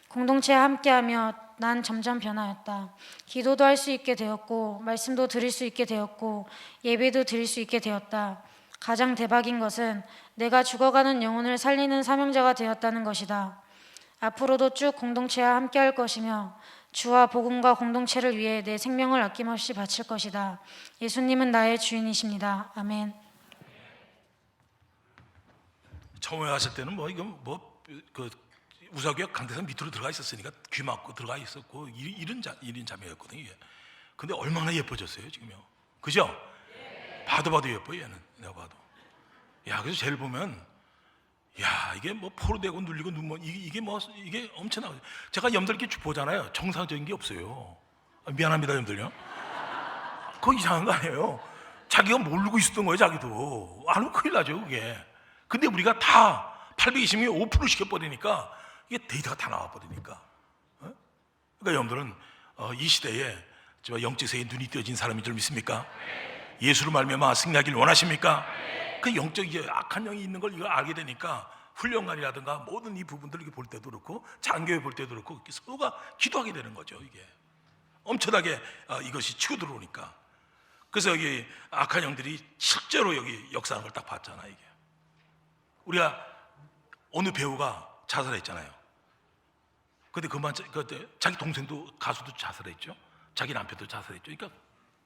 공동체와 함께하며 난 점점 변하였다. 기도도 할 수 있게 되었고 말씀도 드릴 수 있게 되었고 예배도 드릴 수 있게 되었다. 가장 대박인 것은 내가 죽어가는 영혼을 살리는 사명자가 되었다는 것이다. 앞으로도 쭉 공동체와 함께할 것이며 주와 복음과 공동체를 위해 내 생명을 아낌없이 바칠 것이다. 예수님은 나의 주인이십니다. 아멘. 처음에 왔을 때는 뭐 이건 뭐그 우사교역 강대상 밑으로 들어가 있었으니까 귀 막고 들어가 있었고 이런 자매였거든요. 이게. 근데 얼마나 예뻐졌어요 지금요. 그죠? 봐도 예뻐 얘는. 내가 봐도. 야, 그래서 쟤를 보면 야, 이게 뭐 포로 되고 눌리고 눈먼 이게 엄청나. 제가 염들 이렇게 쭉 보잖아요. 정상적인 게 없어요. 미안합니다, 염들요. 그거 이상한 거 아니에요. 자기가 모르고 있었던 거예요, 자기도. 안 하면 큰일 나죠, 그게. 근데 우리가 다 820이 5% 시켜버리니까 이게 데이터가 다 나와버리니까. 그러니까 여러분들은 이 시대에 영적 세계에 눈이 띄어진 사람인 줄 믿습니까? 예수를 말미암아 승리하길 원하십니까? 그 영적 악한 영이 있는 걸 이걸 알게 되니까 훈련관이라든가 모든 이 부분들을 볼 때도 그렇고 장교회 볼 때도 그렇고 서로가 기도하게 되는 거죠. 이게 엄청나게 이것이 치고 들어오니까. 그래서 여기 악한 영들이 실제로 여기 역사하는 걸 딱 봤잖아. 이게 우리가 어느 배우가 자살했잖아요. 근데 그때 자기 동생도 가수도 자살했죠. 자기 남편도 자살했죠. 그러니까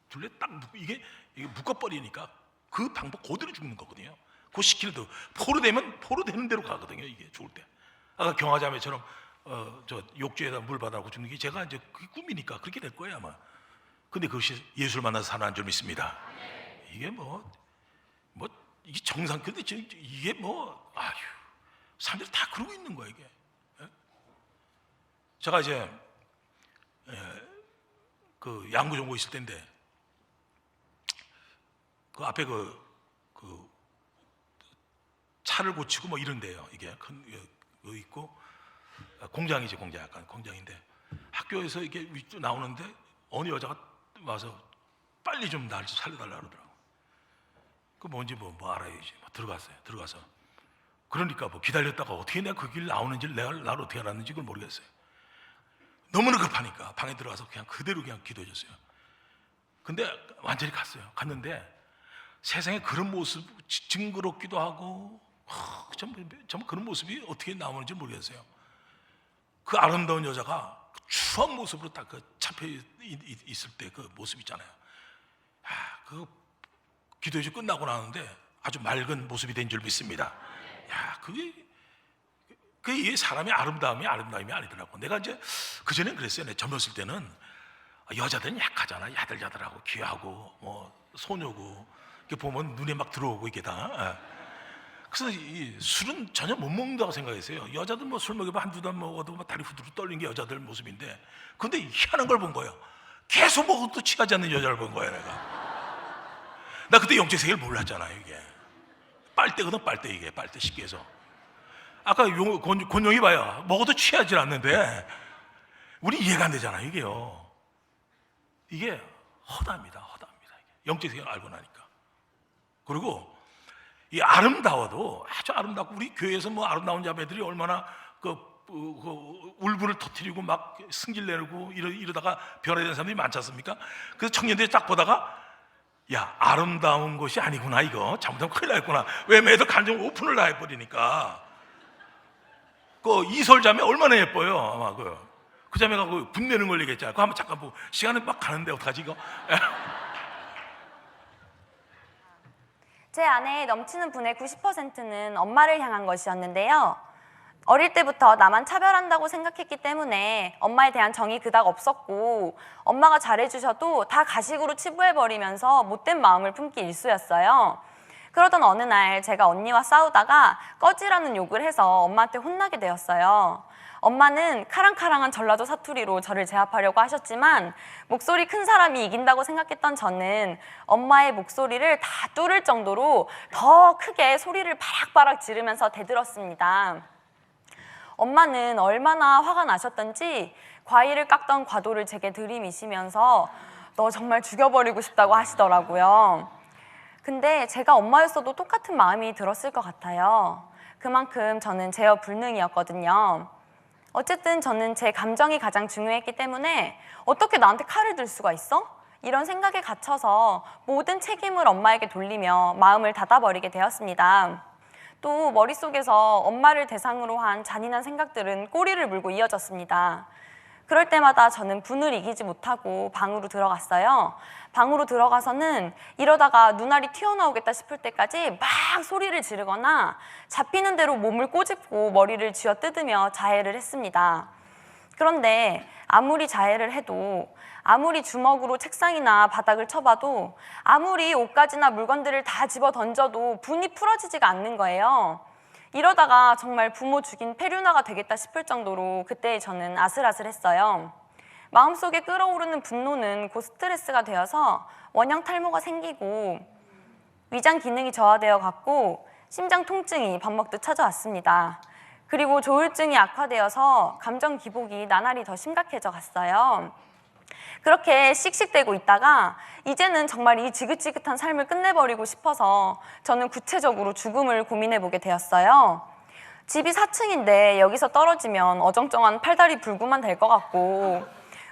둘레 딱 이게 묶어버리니까 그 방법 그대로 죽는 거거든요. 그 시키는 포로 되면 포로 되는 대로 가거든요. 이게 죽을 때. 아까 경화자매처럼 저 욕조에다 물 받아고 죽는 게 제가 이제 그게 꿈이니까 그렇게 될 거예요 아마. 근데 그것이 예수를 만나서 살아난 줄 믿습니다. 이게 뭐 이게 정상. 근데 이게 아휴 사람들이 다 그러고 있는 거야 이게. 제가 이제 그 양구 정보 있을 때인데 그 앞에 그 차를 고치고 뭐 이런데요. 이게 큰 거 있고 공장이지 공장 약간 공장인데 학교에서 이게 나오는데 어느 여자가 와서 빨리 좀 날 살려달라 그러더라고. 그 뭔지 뭐 알아야지. 들어가서 그러니까 뭐 기다렸다가 어떻게 내가 그 길 나오는지 나를 어떻게 알았는지 그걸 모르겠어요. 너무나 급하니까 방에 들어가서 그냥 그대로 그냥 기도해줬어요. 근데 완전히 갔는데 세상에 그런 모습 징그럽기도 하고 정말 그런 모습이 어떻게 나오는지 모르겠어요. 그 아름다운 여자가 추한 모습으로 딱 그 잡혀 있을 때 그 모습 있잖아요. 그 기도해주고 끝나고 나는데 아주 맑은 모습이 된 줄 믿습니다. 그게 사람의 아름다움이 아니더라고. 내가 이제 그전엔 그랬어요. 내가 젊었을 때는 여자들은 약하잖아. 야들야들하고 귀하고 뭐 소녀고 이렇게 보면 눈에 막 들어오고 이게 다. 그래서 이 술은 전혀 못 먹는다고 생각했어요. 여자들 뭐 술 먹으면 한두 잔 먹어도 막 다리 후두루 떨리는 게 여자들 모습인데, 근데 희한한 걸 본 거예요. 계속 먹어도 취하지 않는 여자를 본 거예요, 내가. 나 그때 영적 세계를 몰랐잖아요, 이게. 빨대거든, 빨대, 이게. 빨대 쉽게 해서. 아까 권용이 봐요. 먹어도 취하지 않는데, 우리 이해가 안 되잖아요, 이게요. 이게 허다합니다. 영적 세계를 알고 나니까. 그리고 이 아름다워도 아주 아름답고, 우리 교회에서 뭐 아름다운 자매들이 얼마나 그 울분을 터뜨리고 막 승질 내고 이러다가 변화된 사람들이 많지 않습니까? 그래서 청년들이 딱 보다가, 야, 아름다운 것이 아니구나, 이거. 잘못하면 큰일 나겠구나. 왜 매도 감정 오픈을 다 해버리니까. 그 이설 자매 얼마나 예뻐요, 아마 그 자매가 그 분내는 걸 얘기했잖아요. 그거 한번 잠깐 보고, 시간은 막 가는데 어떡하지, 이거? 제 안에 넘치는 분의 90%는 엄마를 향한 것이었는데요. 어릴 때부터 나만 차별한다고 생각했기 때문에 엄마에 대한 정이 그닥 없었고, 엄마가 잘해주셔도 다 가식으로 치부해버리면서 못된 마음을 품기 일쑤였어요. 그러던 어느 날 제가 언니와 싸우다가 꺼지라는 욕을 해서 엄마한테 혼나게 되었어요. 엄마는 카랑카랑한 전라도 사투리로 저를 제압하려고 하셨지만, 목소리 큰 사람이 이긴다고 생각했던 저는 엄마의 목소리를 다 뚫을 정도로 더 크게 소리를 바락바락 지르면서 대들었습니다. 엄마는 얼마나 화가 나셨던지 과일을 깎던 과도를 제게 들이미시면서 너 정말 죽여버리고 싶다고 하시더라고요. 근데 제가 엄마였어도 똑같은 마음이 들었을 것 같아요. 그만큼 저는 제어 불능이었거든요. 어쨌든 저는 제 감정이 가장 중요했기 때문에 어떻게 나한테 칼을 들 수가 있어? 이런 생각에 갇혀서 모든 책임을 엄마에게 돌리며 마음을 닫아버리게 되었습니다. 또 머릿속에서 엄마를 대상으로 한 잔인한 생각들은 꼬리를 물고 이어졌습니다. 그럴 때마다 저는 분을 이기지 못하고 방으로 들어갔어요. 방으로 들어가서는 이러다가 눈알이 튀어나오겠다 싶을 때까지 막 소리를 지르거나 잡히는 대로 몸을 꼬집고 머리를 쥐어뜯으며 자해를 했습니다. 그런데 아무리 자해를 해도, 아무리 주먹으로 책상이나 바닥을 쳐봐도, 아무리 옷가지나 물건들을 다 집어 던져도 분이 풀어지지가 않는 거예요. 이러다가 정말 부모 죽인 페류나가 되겠다 싶을 정도로 그때 저는 아슬아슬했어요. 마음속에 끓어오르는 분노는 곧 스트레스가 되어서 원형 탈모가 생기고 위장 기능이 저하되어 갔고 심장 통증이 밥 먹듯 찾아왔습니다. 그리고 조울증이 악화되어서 감정 기복이 나날이 더 심각해져 갔어요. 그렇게 씩씩대고 있다가 이제는 정말 이 지긋지긋한 삶을 끝내버리고 싶어서 저는 구체적으로 죽음을 고민해보게 되었어요. 집이 4층인데 여기서 떨어지면 어정쩡한 팔다리 불구만 될 것 같고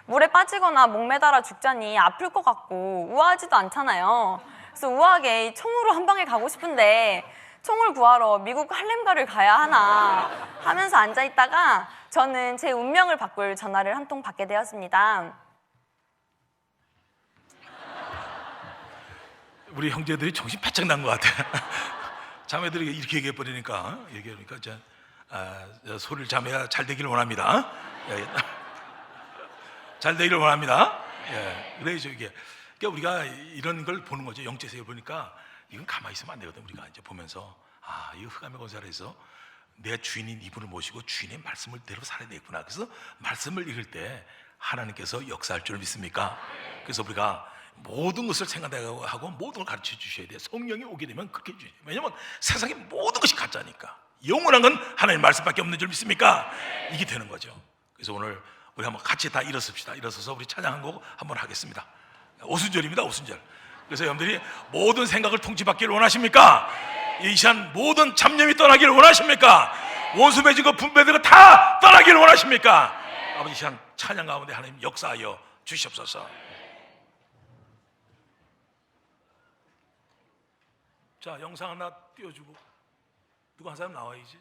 물에 빠지거나 목매달아 죽자니 아플 것 같고 우아하지도 않잖아요. 그래서 우아하게 총으로 한 방에 가고 싶은데 총을 구하러 미국 할렘가를 가야 하나 하면서 앉아있다가 저는 제 운명을 바꿀 전화를 한 통 받게 되었습니다. 우리 형제들이 정신 바짝 난 것 같아. 자매들이 이렇게 얘기해버리니까 소리를 자매야 잘 되기를 원합니다. 잘 되기를 원합니다. 그래야죠 이게. 그러니까 우리가 이런 걸 보는 거죠. 영적세계를 보니까 이건 가만히 있으면 안 되거든. 우리가 이제 보면서 이 흑암의 권세에서 내 주인인 이분을 모시고 주인의 말씀을 대로 살아야 되겠구나. 그래서 말씀을 읽을 때 하나님께서 역사할 줄 믿습니까? 그래서 우리가 모든 것을 생각하고 모든 걸 가르쳐 주셔야 돼요. 성령이 오게 되면 그렇게 해주세요. 왜냐하면 세상의 모든 것이 가짜니까. 영원한 건 하나님 말씀밖에 없는 줄 믿습니까? 이게 되는 거죠. 그래서 오늘 우리 한번 같이 다 일어섭시다. 일어서서 우리 찬양 한 곡 한번 하겠습니다. 오순절입니다. 오순절. 그래서 여러분들이 모든 생각을 통치받기를 원하십니까? 이 시간 모든 잡념이 떠나기를 원하십니까? 원수 맺은 거 분배된 거 다 떠나기를 원하십니까? 아버지 이 시간 찬양 가운데 하나님 역사하여 주시옵소서. 자, 영상 하나 띄워주고 누구 한 사람 나와야지.